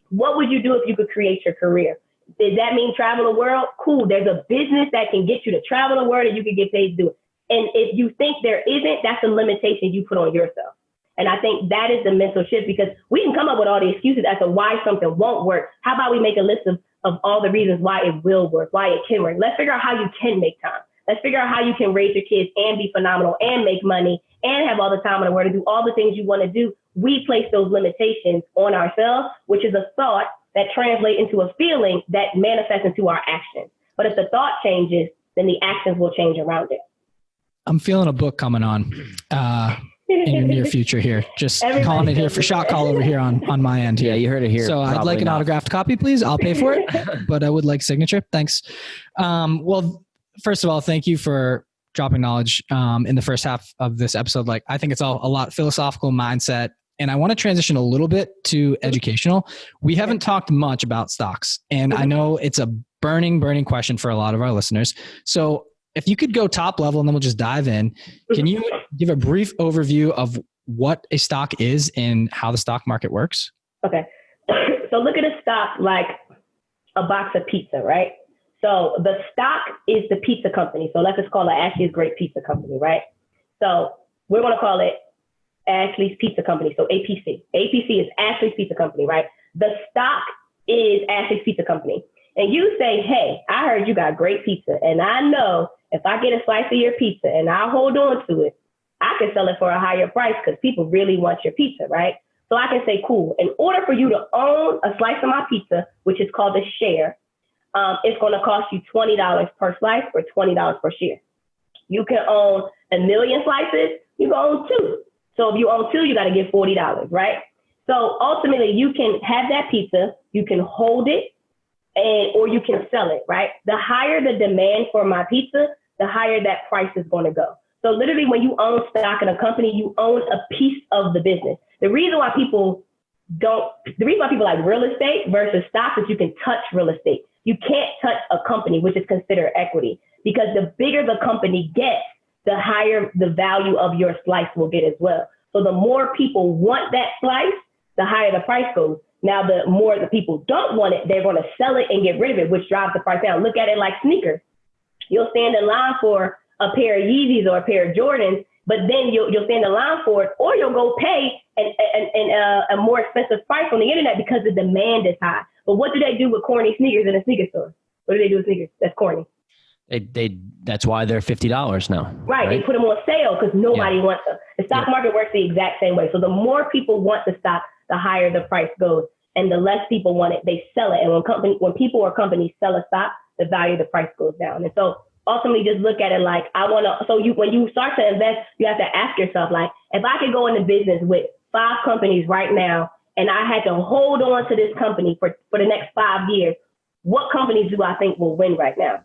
what would you do if you could create your career? Does that mean travel the world? Cool. There's a business that can get you to travel the world and you can get paid to do it. And if you think there isn't, that's a limitation you put on yourself. And I think that is the mental shift, because we can come up with all the excuses as to why something won't work. How about we make a list of all the reasons why it will work, why it can work? Let's figure out how you can make time. Let's figure out how you can raise your kids and be phenomenal and make money and have all the time in the world to do all the things you want to do. We place those limitations on ourselves, which is a thought that translates into a feeling that manifests into our actions. But if the thought changes, then the actions will change around it. I'm feeling a book coming on in your near future here. Just calling it here for shot call over here on my end here. Yeah, you heard it here. So I'd like an autographed copy, please. I'll pay for it, but I would like signature. Thanks. Well, first of all, thank you for dropping knowledge in the first half of this episode. Like, I think it's all a lot philosophical mindset. And I want to transition a little bit to educational. We haven't talked much about stocks, and I know it's a burning question for a lot of our listeners. So if you could go top level and then we'll just dive in, can you give a brief overview of what a stock is and how the stock market works? Okay. So look at a stock like a box of pizza, right? So the stock is the pizza company. So let's just call it Ashley's Great Pizza Company, right? So we're going to call it Ashley's Pizza Company. So APC. APC is Ashley's Pizza Company, right? The stock is Ashley's Pizza Company. And you say, hey, I heard you got great pizza. And I know if I get a slice of your pizza and I hold on to it, I can sell it for a higher price because people really want your pizza, right? So I can say, cool, in order for you to own a slice of my pizza, which is called a share, it's going to cost you $20 per slice or $20 per share. You can own 1 million slices, you can own 2. So if you own 2, you got to give $40, right? So ultimately, you can have that pizza, you can hold it, or you can sell it, right? The higher the demand for my pizza, the higher that price is going to go. So literally, when you own stock in a company, you own a piece of the business. The reason why people like real estate versus stocks is you can touch real estate. You can't touch a company, which is considered equity, because the bigger the company gets, the higher the value of your slice will get as well. So the more people want that slice, the higher the price goes. Now, the more the people don't want it, they're going to sell it and get rid of it, which drives the price down. Look at it like sneakers. You'll stand in line for a pair of Yeezys or a pair of Jordans, but then you'll stand in line for it, or you'll go pay a more expensive price on the internet because the demand is high. But what do they do with corny sneakers in a sneaker store? What do they do with sneakers? That's corny. That's why they're $50 now. Right. They put them on sale because nobody wants them. The stock market works the exact same way. So the more people want the stock, the higher the price goes. And the less people want it, they sell it. And when people or companies sell a stock, the value of the price goes down. And so ultimately just look at it like, when you start to invest, you have to ask yourself, like, if I could go into business with 5 companies right now, and I had to hold on to this company for the next 5 years, what companies do I think will win right now?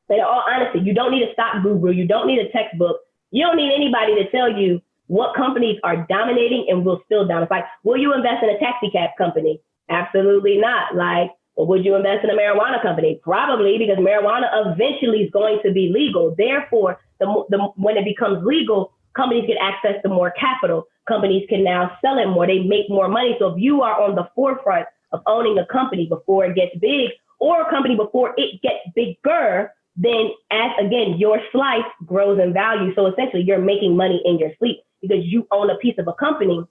In all honesty, you don't need a stock guru. You don't need a textbook. You don't need anybody to tell you what companies are dominating and will still dominate. It's like, will you invest in a taxi cab company? Absolutely not. Like, well, would you invest in a marijuana company? Probably, because marijuana eventually is going to be legal. Therefore, when it becomes legal, companies get access to more capital. Companies can now sell it more. They make more money. So if you are on the forefront of owning a company before it gets big, or a company before it gets bigger, then your slice grows in value. So essentially you're making money in your sleep because you own a piece of a company.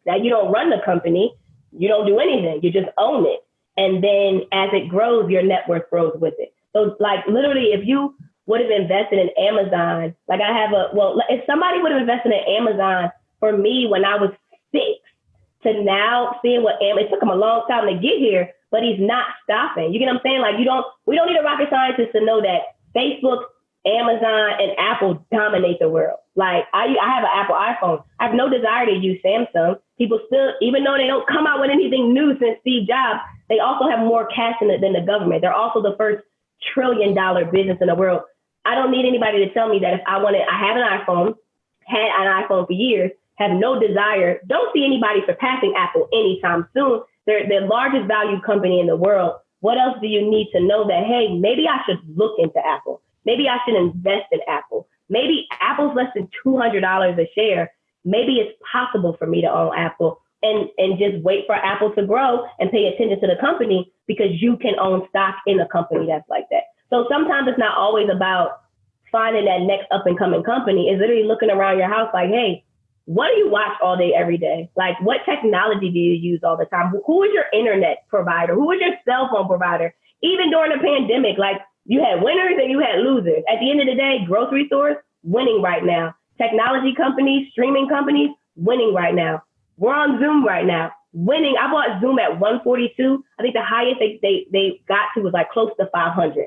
Now you don't run the company. You don't do anything. You just own it. And then as it grows, your net worth grows with it. So like literally, if you would have invested in Amazon, if somebody would have invested in Amazon for me when I was 6 to now seeing it took him a long time to get here, but he's not stopping. You get what I'm saying? Like we don't need a rocket scientist to know that Facebook, Amazon, and Apple dominate the world. Like I have an Apple iPhone. I have no desire to use Samsung. People still, even though they don't come out with anything new since Steve Jobs, they also have more cash in it than the government. They're also the first $1 trillion business in the world. I don't need anybody to tell me that if I have an iPhone, had an iPhone for years, have no desire, don't see anybody surpassing Apple anytime soon. They're the largest valued company in the world. What else do you need to know that, hey, maybe I should look into Apple? Maybe I should invest in Apple. Maybe Apple's less than $200 a share. Maybe it's possible for me to own Apple and just wait for Apple to grow and pay attention to the company, because you can own stock in a company that's like that. So sometimes it's not always about finding that next up and coming company. It's literally looking around your house like, hey, what do you watch all day, every day? Like, what technology do you use all the time? Who is your internet provider? Who is your cell phone provider? Even during the pandemic, like, you had winners and you had losers. At the end of the day, grocery stores, winning right now. Technology companies, streaming companies, winning right now. We're on Zoom right now, winning. I bought Zoom at 142. I think the highest they got to was like close to 500.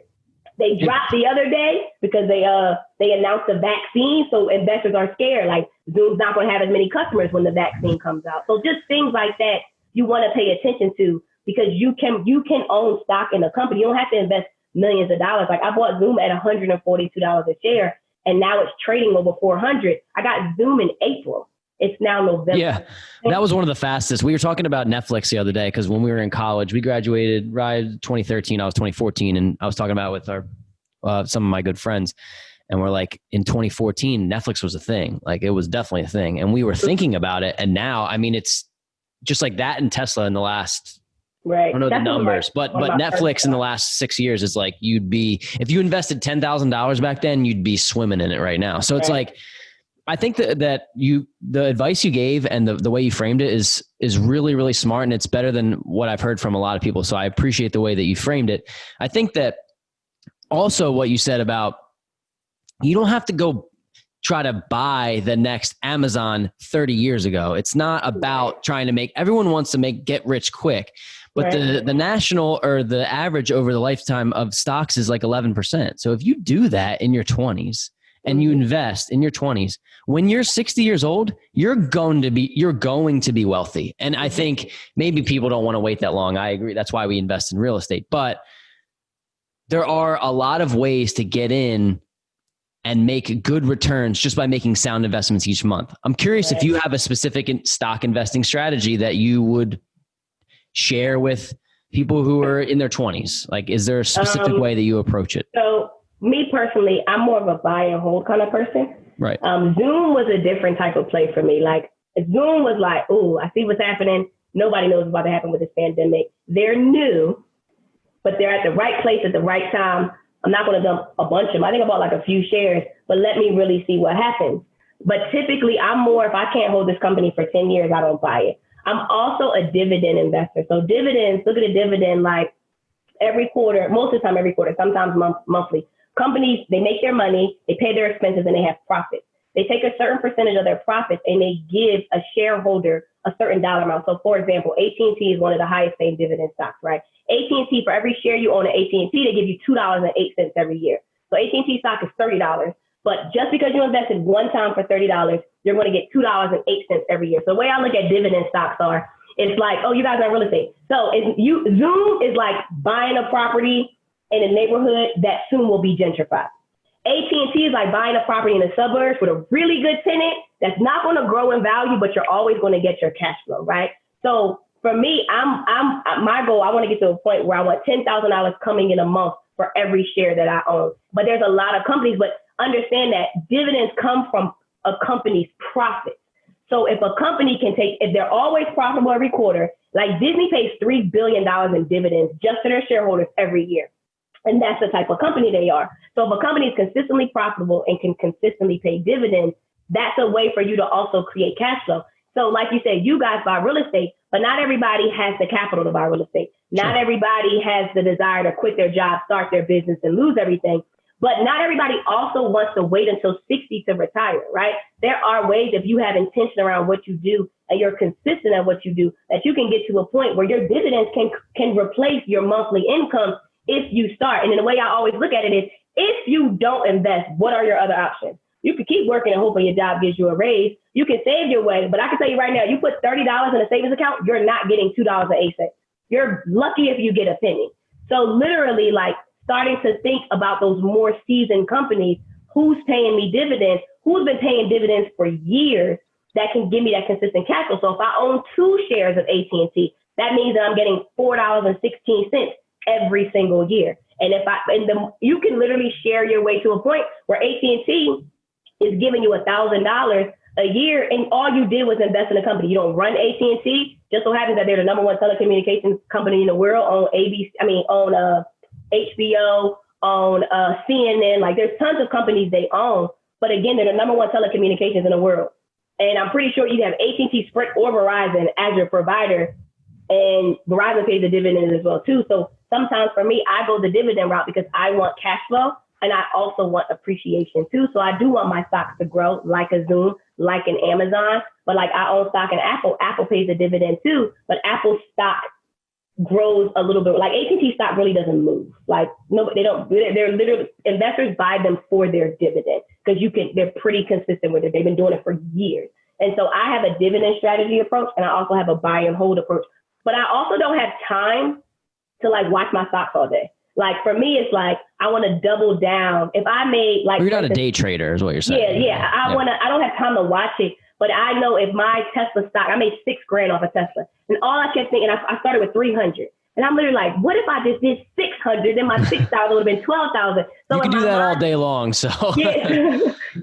They dropped the other day because they announced the vaccine, so investors are scared. Like, Zoom's not going to have as many customers when the vaccine comes out. So just things like that you want to pay attention to, because you can own stock in a company. You don't have to invest millions of dollars. Like, I bought Zoom at $142 a share, and now it's trading over 400. I got Zoom in April. It's now November. Yeah, that was one of the fastest. We were talking about Netflix the other day, because when we were in college, we graduated right 2013. I was 2014, and I was talking about it with our some of my good friends, and we're like, in 2014, Netflix was a thing. Like, it was definitely a thing, and we were thinking about it. And now, I mean, it's just like that and Tesla in the last. Right. I don't know the numbers, but Netflix in the last 6 years is like, you'd be, if you invested $10,000 back then, you'd be swimming in it right now. So it's like, I think that the advice you gave and the way you framed it is really, really smart, and it's better than what I've heard from a lot of people. So I appreciate the way that you framed it. I think that also what you said about, you don't have to go try to buy the next Amazon 30 years ago. It's not about trying to make, everyone wants to get rich quick, but the national or the average over the lifetime of stocks is like 11%. So if you do that in your 20s, and you invest in your 20s, when you're 60 years old, you're going to be wealthy. And I think maybe people don't want to wait that long. I agree. That's why we invest in real estate. But there are a lot of ways to get in and make good returns just by making sound investments each month. I'm curious if you have a specific stock investing strategy that you would share with people who are in their 20s. Like, is there a specific way that you approach it? So, me personally, I'm more of a buy and hold kind of person. Right. Zoom was a different type of play for me. Like, Zoom was like, oh, I see what's happening. Nobody knows what's about to happen with this pandemic. They're new, but they're at the right place at the right time. I'm not going to dump a bunch of them. I think I bought like a few shares, but let me really see what happens. But typically, I'm more, if I can't hold this company for 10 years, I don't buy it. I'm also a dividend investor. So dividends, look at a dividend like every quarter, most of the time every quarter, sometimes monthly. Companies, they make their money, they pay their expenses, and they have profits. They take a certain percentage of their profits and they give a shareholder a certain dollar amount. So, for example, AT&T is one of the highest paying dividend stocks, right? AT&T, for every share you own at AT&T, they give you $2.08 every year. So AT&T stock is $30. But just because you invested one time for $30, you're going to get $2.08 every year. So the way I look at dividend stocks are, it's like, oh, you guys are in real estate. So Zoom is like buying a property in a neighborhood that soon will be gentrified. AT&T is like buying a property in the suburbs with a really good tenant that's not going to grow in value, but you're always going to get your cash flow, right? So for me, my goal, I want to get to a point where I want $10,000 coming in a month for every share that I own. But there's a lot of companies, but understand that dividends come from a company's profits. So if a company if they're always profitable every quarter, like Disney pays $3 billion in dividends just to their shareholders every year. And that's the type of company they are. So if a company is consistently profitable and can consistently pay dividends, that's a way for you to also create cash flow. So like you said, you guys buy real estate, but not everybody has the capital to buy real estate. Not everybody has the desire to quit their job, start their business, and lose everything. But not everybody also wants to wait until 60 to retire, right? There are ways, if you have intention around what you do and you're consistent at what you do, that you can get to a point where your dividends can replace your monthly income if you start. And then the way I always look at it is, if you don't invest, what are your other options? You can keep working and hoping your job gives you a raise. You can save your way, but I can tell you right now, you put $30 in a savings account, you're not getting $2.08. You're lucky if you get a penny. So literally, like, starting to think about those more seasoned companies, who's paying me dividends, who's been paying dividends for years that can give me that consistent cash flow. So if I own 2 shares of AT&T, that means that I'm getting $4.16 every single year. And you can literally share your way to a point where AT&T is giving you $1,000 a year, and all you did was invest in a company. You don't run AT&T. Just so happens that they're the number one telecommunications company in the world, on HBO, on CNN. Like, there's tons of companies they own, but again, they're the number one telecommunications in the world. And I'm pretty sure you have AT&T, Sprint, or Verizon as your provider, and Verizon pays the dividend as well too. So sometimes for me, I go the dividend route because I want cash flow, and I also want appreciation too. So I do want my stocks to grow, like a Zoom, like an Amazon, but like I own stock in Apple. Apple pays a dividend too, but Apple stock grows a little bit. Like AT&T stock really doesn't move. Like, no, they don't. They're literally, investors buy them for their dividend because they're pretty consistent with it. They've been doing it for years. And so I have a dividend strategy approach, and I also have a buy and hold approach. But I also don't have time to like watch my stocks all day. Like, for me, it's like, I want to double down. If I made like, you're not a day trader is what you're saying. Yeah. I don't have time to watch it, but I know if my Tesla stock, I made $6,000 off of Tesla, and all I kept thinking, I started with 300. And I'm literally like, what if I just did 600? Then my 6,000 would have been 12,000. So you can do that all day long. So yeah.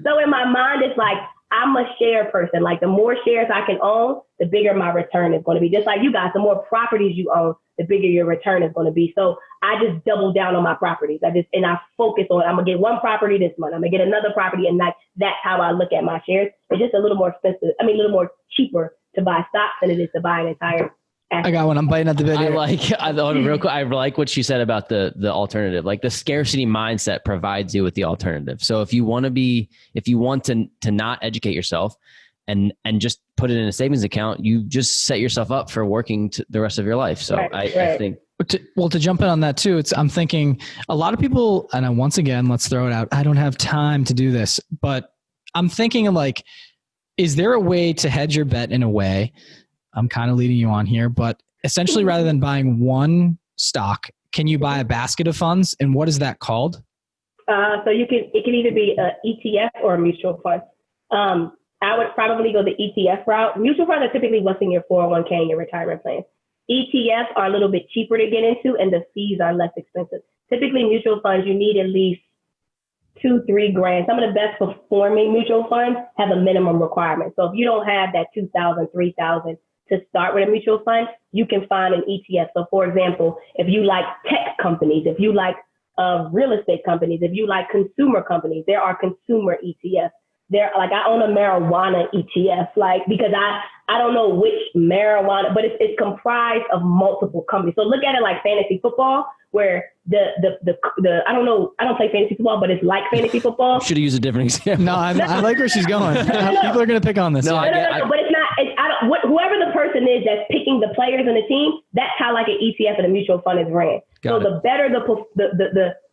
So in my mind, it's like, I'm a share person. Like, the more shares I can own, the bigger my return is going to be. Just like you guys, the more properties you own, the bigger your return is going to be. So I just double down on my properties. I focus on, I'm going to get one property this month. I'm going to get another property. And that's how I look at my shares. It's just a little more expensive. A little more cheaper to buy stocks than it is to buy an entire asset. I got one. I'm biting at the bit here. I like what she said about the alternative. Like, the scarcity mindset provides you with the alternative. So if you want to not educate yourself and just put it in a savings account, you just set yourself up for working the rest of your life. So right. I think. To jump in on that too, I'm thinking a lot of people, and once again, let's throw it out. I don't have time to do this, but I'm thinking like, is there a way to hedge your bet in a way? I'm kind of leading you on here, but essentially, rather than buying one stock, can you buy a basket of funds? And what is that called? So it can either be an ETF or a mutual fund. I would probably go the ETF route. Mutual funds are typically what's in your 401k and your retirement plan. ETFs are a little bit cheaper to get into, and the fees are less expensive. Typically, mutual funds, you need at least $2,000-3,000. Some of the best performing mutual funds have a minimum requirement. So if you don't have that $2,000-3,000 to start with a mutual fund, you can find an ETF. So for example, if you like tech companies, if you like real estate companies, if you like consumer companies, there are consumer ETFs. I own a marijuana ETF, because I don't know which marijuana, but it's comprised of multiple companies. So look at it like fantasy football, where I don't play fantasy football, but it's like fantasy football. Should have used a different example. No, I like where she's going. People are going to pick on this. But it's not. Whoever the person is that's picking the players in the team, that's how like an ETF and a mutual fund is ran. The better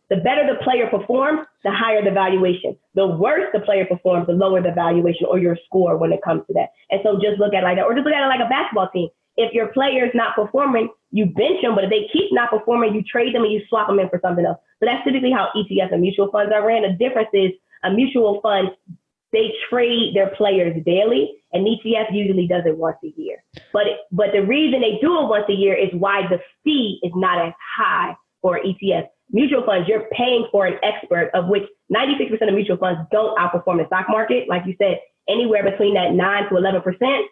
the better the player performs, the higher the valuation. The worse the player performs, the lower the valuation or your score when it comes to that. And so just look at it like that, or just look at it like a basketball team. If your player is not performing, you bench them, but if they keep not performing, you trade them and you swap them in for something else. So that's typically how ETFs and mutual funds are ran. The difference is a mutual fund, they trade their players daily, and ETF usually does it once a year. But the reason they do it once a year is why the fee is not as high for ETF. Mutual funds, you're paying for an expert, of which 96% of mutual funds don't outperform the stock market. Like you said, anywhere between that 9 to 11%.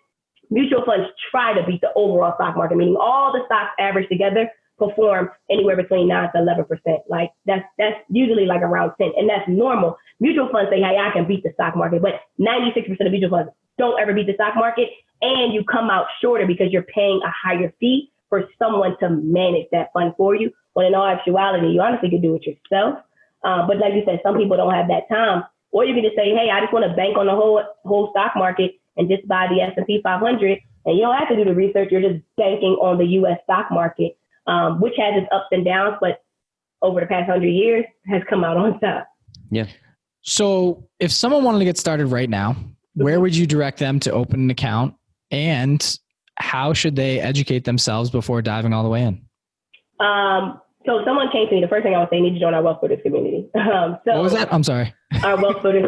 Mutual funds try to beat the overall stock market, meaning all the stocks averaged together perform anywhere between 9 to 11%. Like that's usually like around 10, and that's normal. Mutual funds say, hey, I can beat the stock market, but 96% of mutual funds don't ever beat the stock market, and you come out shorter because you're paying a higher fee for someone to manage that fund for you. When in all actuality, you honestly could do it yourself. But like you said, some people don't have that time. Or you can just say, hey, I just want to bank on the whole stock market and just buy the S&P 500. And you don't have to do the research. You're just banking on the U.S. stock market, which has its ups and downs, but over the past 100 years has come out on top. Yeah. So if someone wanted to get started right now, where would you direct them to open an account, and how should they educate themselves before diving all the way in? So if someone came to me, the first thing I would say, you need to join our Wealth Builders community. What was that? I'm sorry. Our Wealth Builders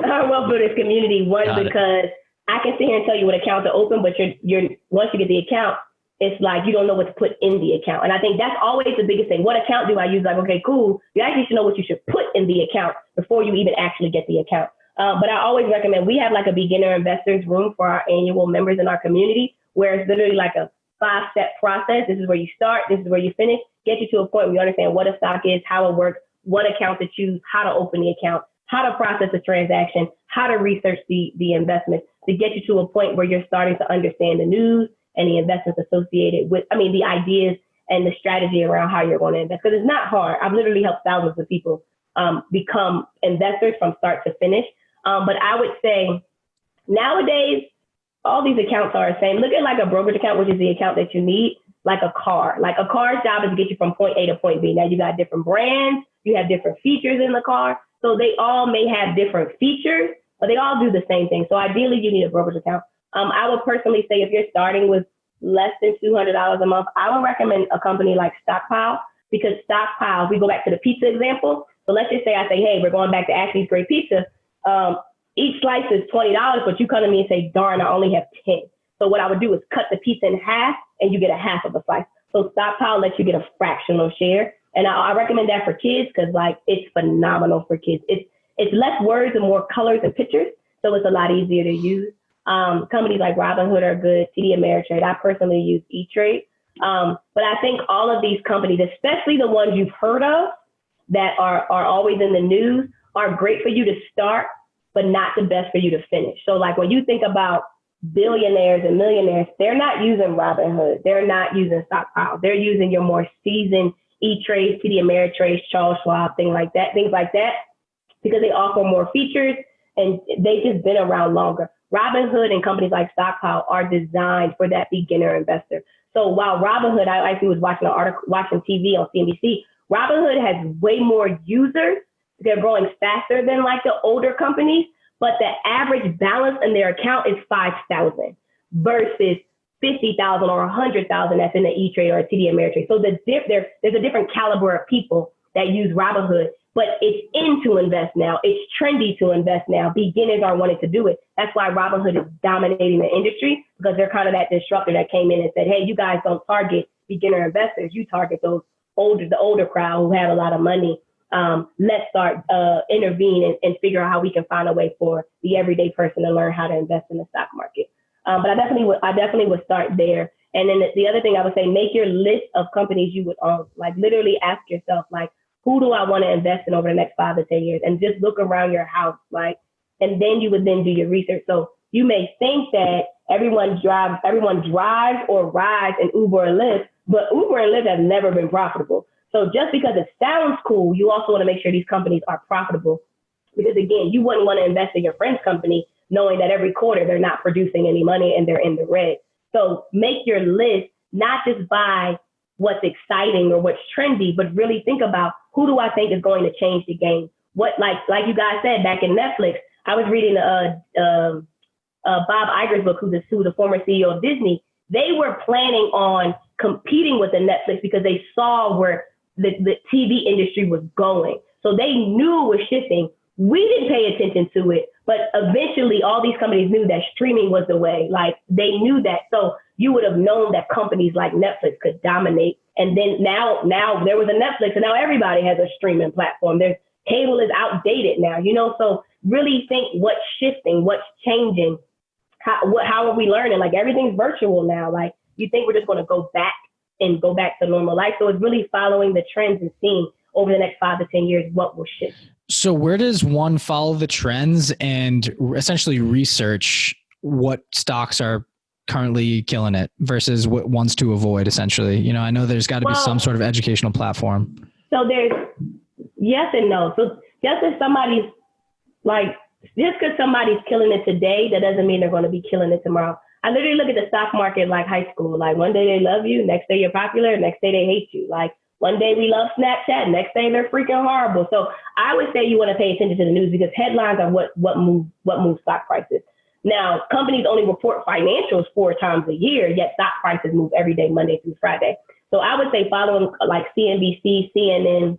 community, because I can sit here and tell you what account to open, but you're once you get the account, it's like you don't know what to put in the account. And I think that's always the biggest thing. What account do I use? Like, okay, cool. You actually should know what you should put in the account before you even actually get the account. But I always recommend, we have like a beginner investors room for our annual members in our community, where it's literally like a 5-step process. This is where you start. This is where you finish. Get you to a point where you understand what a stock is, how it works, what account to choose, how to open the account, how to process a transaction, how to research the investment, to get you to a point where you're starting to understand the news and the investments associated with, the ideas and the strategy around how you're going to invest. Because it's not hard. I've literally helped thousands of people become investors from start to finish. But I would say nowadays, all these accounts are the same. Look at like a brokerage account, which is the account that you need, like a car. Like a car's job is to get you from point A to point B. Now you got different brands, you have different features in the car. So they all may have different features, but they all do the same thing. So ideally, you need a brokerage account. I would personally say if you're starting with less than $200 a month, I would recommend a company like Stockpile, because Stockpile, if we go back to the pizza example. So let's just say I say, hey, we're going back to Ashley's Great Pizza. Each slice is $20, but you come to me and say, darn, I only have 10. So what I would do is cut the pizza in half and you get a half of a slice. So Stockpile lets you get a fractional share. And I recommend that for kids because like it's phenomenal for kids. It's less words and more colors and pictures. So it's a lot easier to use. Companies like Robinhood are good, TD Ameritrade. I personally use E-Trade. But I think all of these companies, especially the ones you've heard of that are always in the news, are great for you to start, but not the best for you to finish. So like when you think about billionaires and millionaires, they're not using Robinhood. They're not using Stockpile. They're using your more seasoned E-Trade, TD Ameritrade, Charles Schwab, things like that, because they offer more features and they've just been around longer. Robinhood and companies like Stockpile are designed for that beginner investor. So while Robinhood, I actually was watching TV on CNBC, Robinhood has way more users. They're growing faster than like the older companies, but the average balance in their account is 5,000 versus 50,000 or 100,000 that's in the E-Trade or a TD Ameritrade. So there's a different caliber of people that use Robinhood, but it's in to invest now. It's trendy to invest now. Beginners are wanting to do it. That's why Robinhood is dominating the industry, because they're kind of that disruptor that came in and said, hey, you guys don't target beginner investors. You target the older crowd who have a lot of money. Let's start intervene and figure out how we can find a way for the everyday person to learn how to invest in the stock market. But I definitely would start there. And then the other thing I would say, make your list of companies you would own. Like literally ask yourself, like, who do I want to invest in over the next 5 to 10 years? And just look around your house, like, and then you would then do your research. So you may think that everyone drives or rides in Uber and Lyft, but Uber and Lyft have never been profitable. So just because it sounds cool, you also want to make sure these companies are profitable. Because again, you wouldn't want to invest in your friend's company knowing that every quarter they're not producing any money and they're in the red. So make your list, not just by what's exciting or what's trendy, but really think about who do I think is going to change the game? What, like you guys said back in Netflix, I was reading Bob Iger's book, who's the former CEO of Disney. They were planning on competing with the Netflix because they saw where the TV industry was going. So they knew it was shifting. We didn't pay attention to it, but eventually all these companies knew that streaming was the way. Like they knew that. So you would have known that companies like Netflix could dominate. And then now there was a Netflix and now everybody has a streaming platform. Cable is outdated now, so really think what's shifting, what's changing. How are we learning? Like everything's virtual now. Like you think we're just going to go back to normal life. So it's really following the trends and seeing over the next 5 to 10 years what will shift. So where does one follow the trends and essentially research what stocks are currently killing it versus what ones to avoid, essentially? I know there's got to be some sort of educational platform. So there's yes and no. So just because somebody's killing it today, that doesn't mean they're going to be killing it tomorrow. I literally look at the stock market like high school. Like one day they love you, next day you're popular, next day they hate you. Like one day we love Snapchat, next day they're freaking horrible. So I would say you want to pay attention to the news because headlines are what move stock prices. Now, companies only report financials 4 times a year, yet stock prices move every day, Monday through Friday. So I would say following like CNBC, CNN.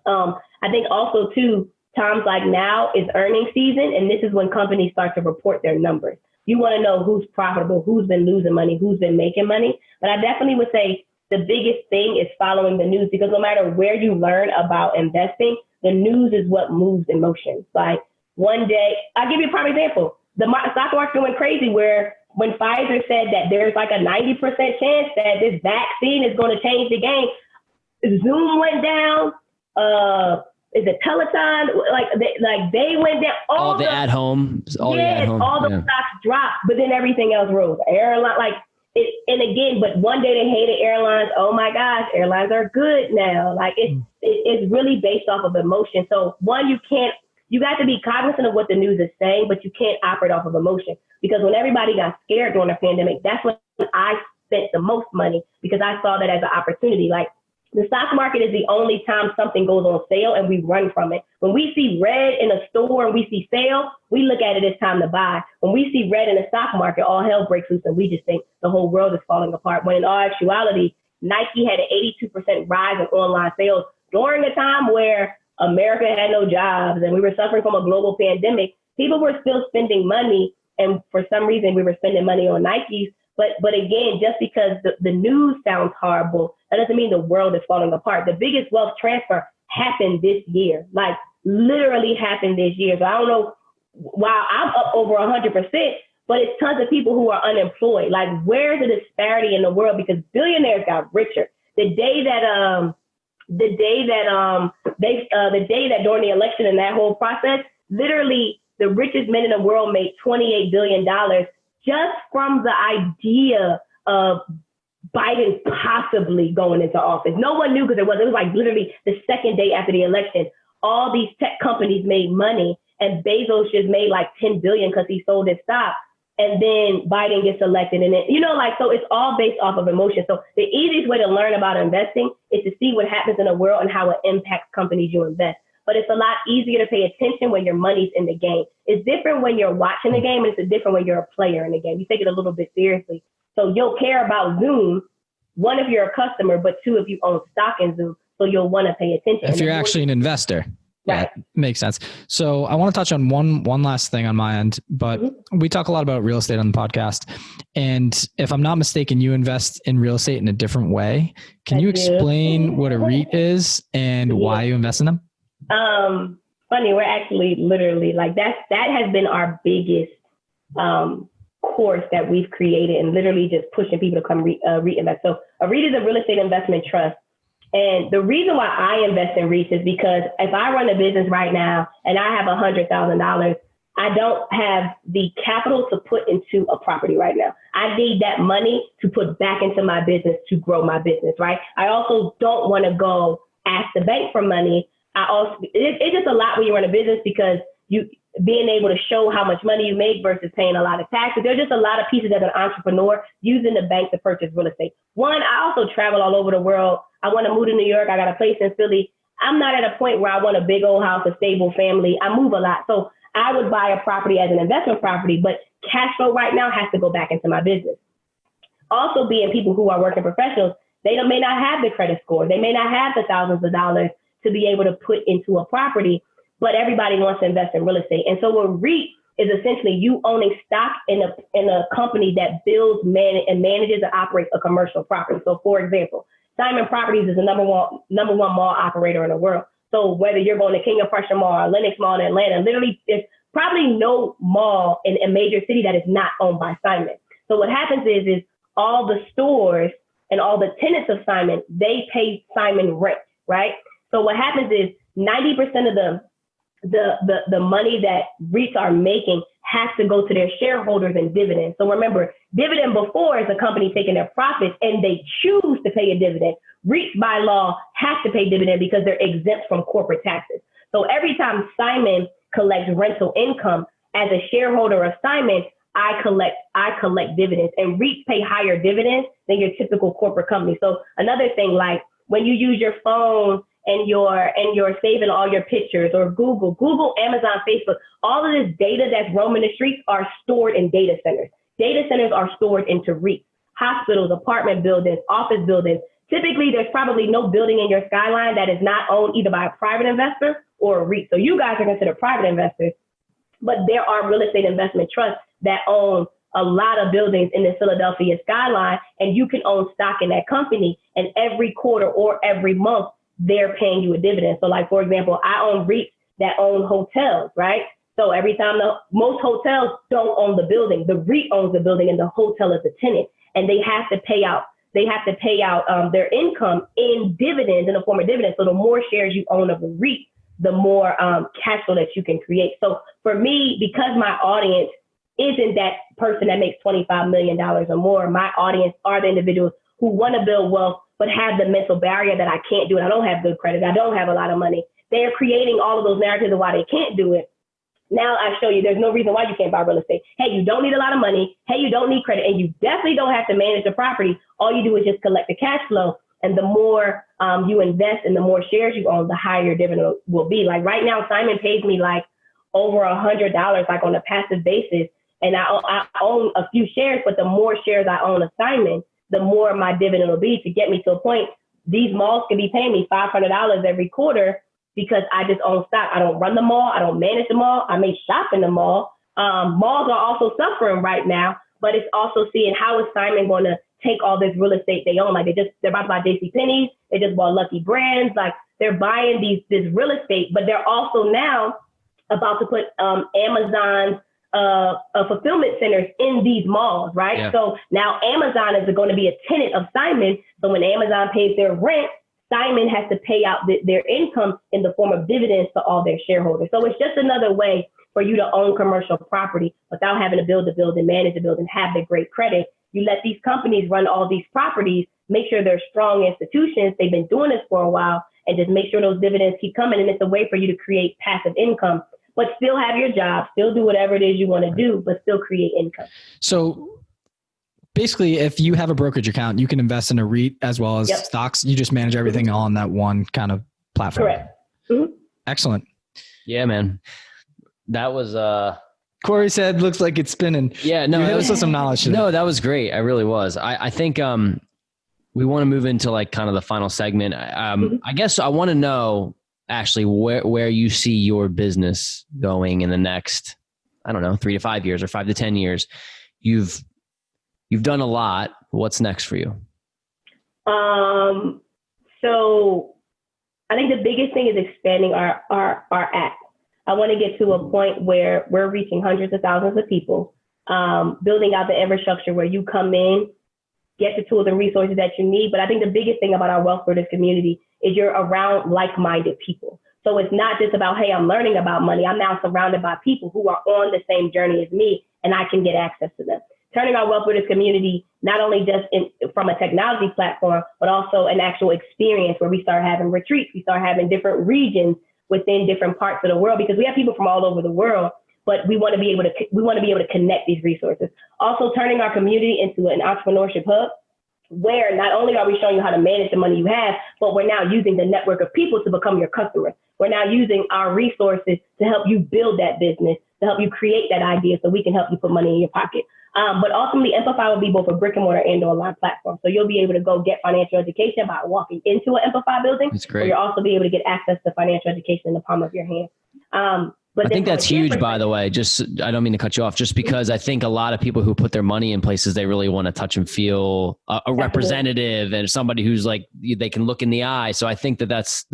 I think also too, times like now is earnings season, and this is when companies start to report their numbers. You want to know who's profitable, who's been losing money, who's been making money. But I definitely would say the biggest thing is following the news, because no matter where you learn about investing, the news is what moves emotions. Like one day, I'll give you a prime example. The stock market went crazy where when Pfizer said that there's like a 90% chance that this vaccine is going to change the game, Zoom went down. Is it Peloton? They went down. All the at home. All the stocks dropped, but then everything else rose. Airline, and again, but one day they hated airlines. Oh my gosh, airlines are good now. Like it's really based off of emotion. So you got to be cognizant of what the news is saying, but you can't operate off of emotion, because when everybody got scared during the pandemic, that's when I spent the most money, because I saw that as an opportunity. Like the stock market is the only time something goes on sale and we run from it. When we see red in a store and we see sale, we look at it as time to buy. When we see red in the stock market, all hell breaks loose and we just think the whole world is falling apart. When in all actuality, Nike had an 82% rise in online sales during a time where America had no jobs and we were suffering from a global pandemic. People were still spending money, and for some reason we were spending money on Nikes. But again, just because the news sounds horrible, that doesn't mean the world is falling apart. The biggest wealth transfer happened this year, like literally happened this year. So I don't know, wow, I'm up over 100%, but it's tons of people who are unemployed. Like, where's the disparity in the world? Because billionaires got richer. The day that during the election and that whole process, literally the richest men in the world made $28 billion just from the idea of Biden possibly going into office. No one knew, because it was like literally the second day after the election. All these tech companies made money, and Bezos just made like $10 billion because he sold his stock. And then Biden gets elected, and so it's all based off of emotion. So the easiest way to learn about investing is to see what happens in the world and how it impacts companies you invest. But it's a lot easier to pay attention when your money's in the game. It's different when you're watching the game, and it's different when you're a player in the game. You take it a little bit seriously. So you'll care about Zoom, one, if you're a customer, but two, if you own stock in Zoom. So you'll want to pay attention. If you're actually an investor. Right. Yeah, makes sense. So I want to touch on one last thing on my end, but we talk a lot about real estate on the podcast. And if I'm not mistaken, you invest in real estate in a different way. Can you explain what a REIT is and why you invest in them? Funny, we're actually literally like that has been our biggest course that we've created, and literally just pushing people to come reinvest. So a REIT is a real estate investment trust. And the reason why I invest in REITs is because if I run a business right now and I have $100,000, I don't have the capital to put into a property right now. I need that money to put back into my business to grow my business, right? I also don't want to go ask the bank for money. It's just a lot when you run a business, because you being able to show how much money you make versus paying a lot of taxes. There's just a lot of pieces as an entrepreneur using the bank to purchase real estate. One, I also travel all over the world. I want to move to New York. I got a place in Philly. I'm not at a point where I want a big old house, a stable family. I move a lot. So I would buy a property as an investment property, but cash flow right now has to go back into my business. Also, being people who are working professionals, they may not have the credit score. They may not have the thousands of dollars to be able to put into a property, but everybody wants to invest in real estate. And so a REIT is essentially you owning stock in a company that builds, and manages and operates a commercial property. So for example, Simon Properties is the number one mall operator in the world. So whether you're going to King of Prussia Mall or Lenox Mall in Atlanta, literally there's probably no mall in a major city that is not owned by Simon. So what happens is all the stores and all the tenants of Simon, they pay Simon rent, right? So what happens is 90% of the money that REITs are making has to go to their shareholders in dividends. So remember, dividend before is a company taking their profits and they choose to pay a dividend. REITs by law have to pay dividend because they're exempt from corporate taxes. So every time Simon collects rental income as a shareholder of Simon, I collect dividends, and REITs pay higher dividends than your typical corporate company. So another thing, like when you use your phone and you're saving all your pictures, or Google, Amazon, Facebook, all of this data that's roaming the streets are stored in data centers. Data centers are stored into REITs, hospitals, apartment buildings, office buildings. Typically, there's probably no building in your skyline that is not owned either by a private investor or a REIT. So you guys are considered private investors, but there are real estate investment trusts that own a lot of buildings in the Philadelphia skyline, and you can own stock in that company. And every quarter or every month, they're paying you a dividend. So like, for example, I own REITs that own hotels, right? So every time most hotels don't own the building, the REIT owns the building and the hotel is the tenant, and they have to pay out their income in dividends, in the form of dividends. So the more shares you own of the REIT, the more cash flow that you can create. So for me, because my audience isn't that person that makes $25 million or more, my audience are the individuals who want to build wealth, but have the mental barrier that I can't do it. I don't have good credit. I don't have a lot of money. They're creating all of those narratives of why they can't do it. Now I show you there's no reason why you can't buy real estate. Hey, you don't need a lot of money. Hey, you don't need credit. And you definitely don't have to manage the property. All you do is just collect the cash flow. And the more you invest and the more shares you own, the higher your dividend will be. Like right now, Simon pays me like over $100, like on a passive basis. And I own a few shares, but the more shares I own of Simon, the more my dividend will be, to get me to a point. These malls could be paying me $500 every quarter because I just own stock. I don't run the mall. I don't manage the mall. I may shop in the mall. Malls are also suffering right now, but it's also seeing how is Simon going to take all this real estate they own. Like they're about to buy JCPenney's. They just bought Lucky Brands. Like they're buying this real estate, but they're also now about to put Amazon's fulfillment centers in these malls, right? Yeah. So now Amazon is going to be a tenant of Simon. So when Amazon pays their rent, Simon has to pay out their income in the form of dividends to all their shareholders. So it's just another way for you to own commercial property without having to build a building, manage a building, have the great credit. You let these companies run all these properties, make sure they're strong institutions. They've been doing this for a while, and just make sure those dividends keep coming. And it's a way for you to create passive income, but still have your job, still do whatever it is you want to do, but still create income. So basically, if you have a brokerage account, you can invest in a REIT as well as stocks. You just manage everything on that one kind of platform. Correct. Mm-hmm. Excellent. Yeah, man. That was Corey said, looks like it's spinning. Yeah, no, that was some knowledge. No, that was great. I really was. I think we want to move into like kind of the final segment. I guess I want to know, Ashley, where you see your business going in the next, I don't know, 3 to 5 years or 5 to 10 years. You've done a lot. What's next for you? So I think the biggest thing is expanding our app. I want to get to a point where we're reaching hundreds of thousands of people, building out the infrastructure where you come in, get the tools and resources that you need. But I think the biggest thing about our Wealth Builders community is you're around like-minded people. So it's not just about, hey, I'm learning about money. I'm now surrounded by people who are on the same journey as me, and I can get access to them. Turning our Wealth Builders community, not only just from a technology platform, but also an actual experience where we start having retreats. We start having different regions within different parts of the world, because we have people from all over the world, but we want to be able to connect these resources. Also turning our community into an entrepreneurship hub, where not only are we showing you how to manage the money you have, but we're now using the network of people to become your customers. We're now using our resources to help you build that business, to help you create that idea so we can help you put money in your pocket. But ultimately, Amplify will be both a brick and mortar and online platform. So you'll be able to go get financial education by walking into an Amplify building. That's great. Or you'll also be able to get access to financial education in the palm of your hand. But I think that's huge, by the way. I don't mean to cut you off, just because I think a lot of people who put their money in places, they really want to touch and feel a representative and somebody who's like, they can look in the eye. So I think that's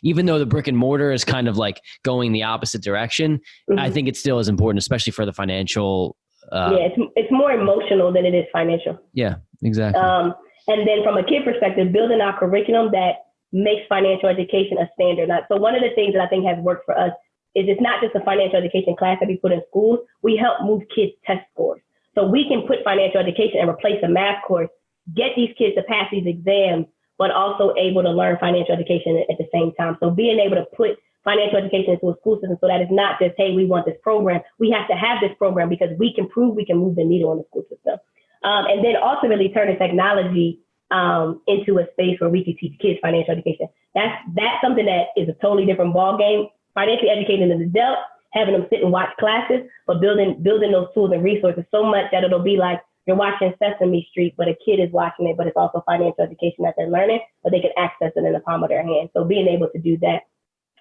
even though the brick and mortar is kind of like going the opposite direction, I think it still is important, especially for the financial. It's more emotional than it is financial. Yeah, exactly. And then from a kid perspective, building our curriculum that makes financial education a standard. So one of the things that I think has worked for us is it's not just a financial education class that we put in schools. We help move kids' test scores. So we can put financial education and replace a math course, get these kids to pass these exams, but also able to learn financial education at the same time. So being able to put financial education into a school system so that it's not just, hey, we want this program. We have to have this program because we can prove we can move the needle in the school system. And then ultimately turning technology into a space where we can teach kids financial education. That's something that is a totally different ballgame. Financially educating an adult, having them sit and watch classes, but building those tools and resources so much that it'll be like you're watching Sesame Street, but a kid is watching it, but it's also financial education that they're learning, but they can access it in the palm of their hand. So being able to do that.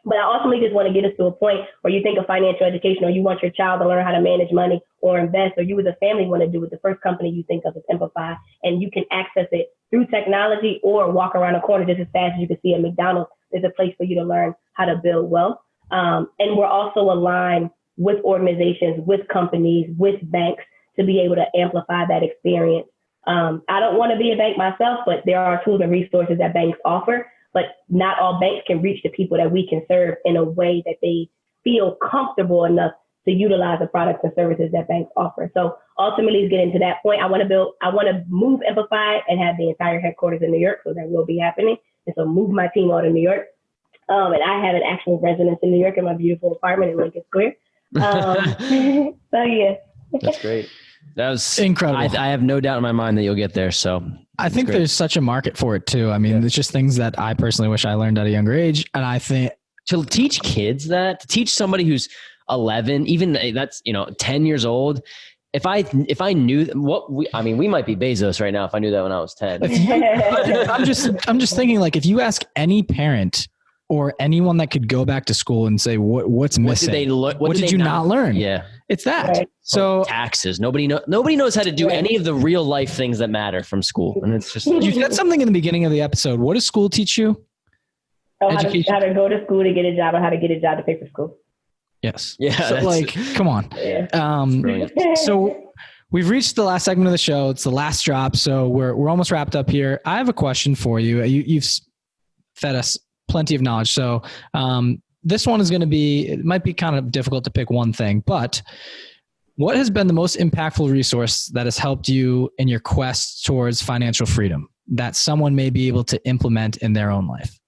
But I ultimately just want to get us to a point where you think of financial education, or you want your child to learn how to manage money or invest, or you as a family want to do it. The first company you think of is Amplify, and you can access it through technology or walk around a corner just as fast as you can see at McDonald's. There's a place for you to learn how to build wealth. And we're also aligned with organizations, with companies, with banks to be able to amplify that experience. I don't want to be a bank myself, but there are tools and resources that banks offer. But not all banks can reach the people that we can serve in a way that they feel comfortable enough to utilize the products and services that banks offer. So ultimately, it's getting to that point. I want to move Amplify and have the entire headquarters in New York, so that will be happening. And so move my team out of New York. And I have an actual residence in New York in my beautiful apartment in Lincoln Square. So yeah. That's great. That was incredible. I have no doubt in my mind that you'll get there. So I think there's such a market for it too. I mean, it's just things that I personally wish I learned at a younger age. And I think to teach kids that, to teach somebody who's 11, even that's, 10 years old. If I knew we might be Bezos right now if I knew that when I was 10. I'm just thinking, like, if you ask any parent or anyone that could go back to school and say, what's missing? What did you not learn? Yeah. It's that. Right. So taxes. Nobody knows how to do any of the real life things that matter from school. And it's just, you said something in the beginning of the episode. What does school teach you? How to go to school to get a job, and how to get a job to pay for school. Yes. Yeah. So, come on. Yeah. So we've reached the last segment of the show. It's the last drop. So we're almost wrapped up here. I have a question for you. You've fed us plenty of knowledge. So this one is going to be, it might be kind of difficult to pick one thing, but what has been the most impactful resource that has helped you in your quest towards financial freedom that someone may be able to implement in their own life?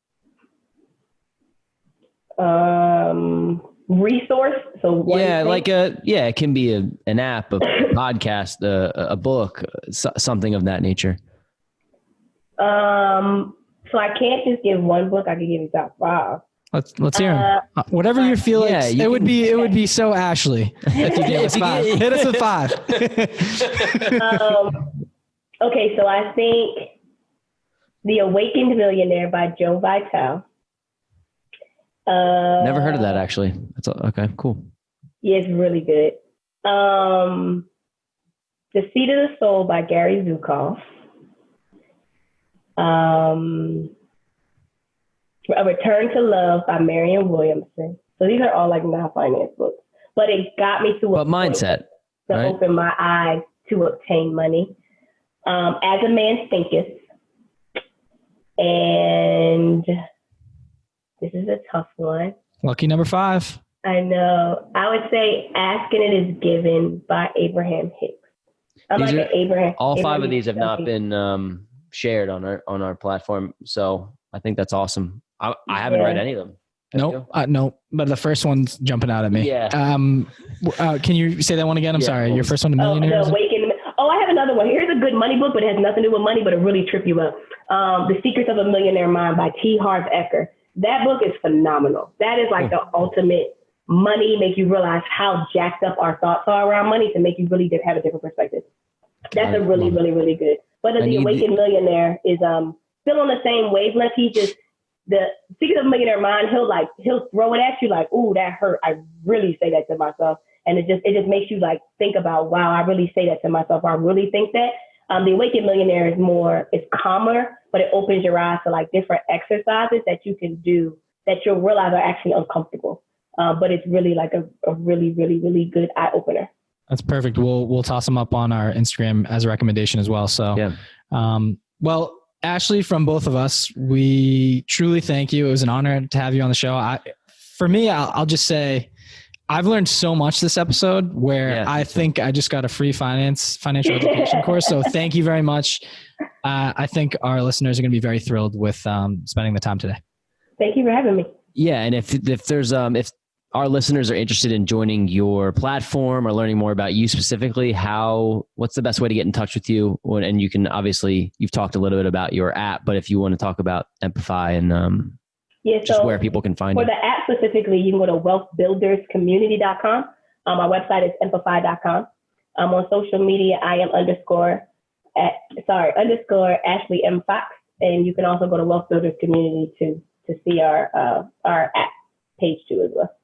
Resource. So it can be an app, a podcast, a book, something of that nature. So I can't just give one book. I could give you top 5. Let's hear them. Whatever you feel like. It would be so Ashley if you gave us 5. Hit us with 5. Okay, so I think The Awakened Millionaire by Joe Vitale. Never heard of that, actually. That's okay. Cool. Yeah, it's really good. The Seat of the Soul by Gary Zukav. A Return to Love by Marianne Williamson. So these are all like non-finance books, but it got me to a mindset to open my eyes to obtain money. As a Man Thinketh, and this is a tough one. Lucky number 5. I know. I would say Ask and It Is Given by Abraham Hicks. All 5 of these have not been shared on our platform, so I think that's awesome. I haven't read any of them. No, but the first one's jumping out at me. Yeah. Can you say that one again? I'm sorry. Your first one, The Millionaire. I have another one. Here's a good money book, but it has nothing to do with money, but it really trip you up. The Secrets of a Millionaire Mind by T. Harv Eker. That book is phenomenal. That is like the ultimate money, make you realize how jacked up our thoughts are around money to make you really have a different perspective. That's a really, really, really good. Whether The Awakened Millionaire is still on the same wavelength. He just, the Secret of a Millionaire Mind, he'll throw it at you like, ooh, that hurt. I really say that to myself. And it just makes you like think about, wow, I really say that to myself. I really think that. The Awakened Millionaire it's calmer, but it opens your eyes to like different exercises that you can do that you'll realize are actually uncomfortable. But it's really like a really, really, really good eye opener. That's perfect. We'll toss them up on our Instagram as a recommendation as well. So, well, Ashley, from both of us, we truly thank you. It was an honor to have you on the show. For me, I'll just say I've learned so much this episode where I think I just got a free financial education course. So thank you very much. I think our listeners are going to be very thrilled with spending the time today. Thank you for having me. Yeah. And if there's, if our listeners are interested in joining your platform or learning more about you specifically, what's the best way to get in touch with you? And you can obviously, you've talked a little bit about your app, but if you want to talk about Amplify and just where people can find you. For the app specifically, you can go to wealthbuilderscommunity.com. Our website is amplify.com. On social media, I am _Ashley M. Fox. And you can also go to Wealth Builders Community to see our app. page 2 as well.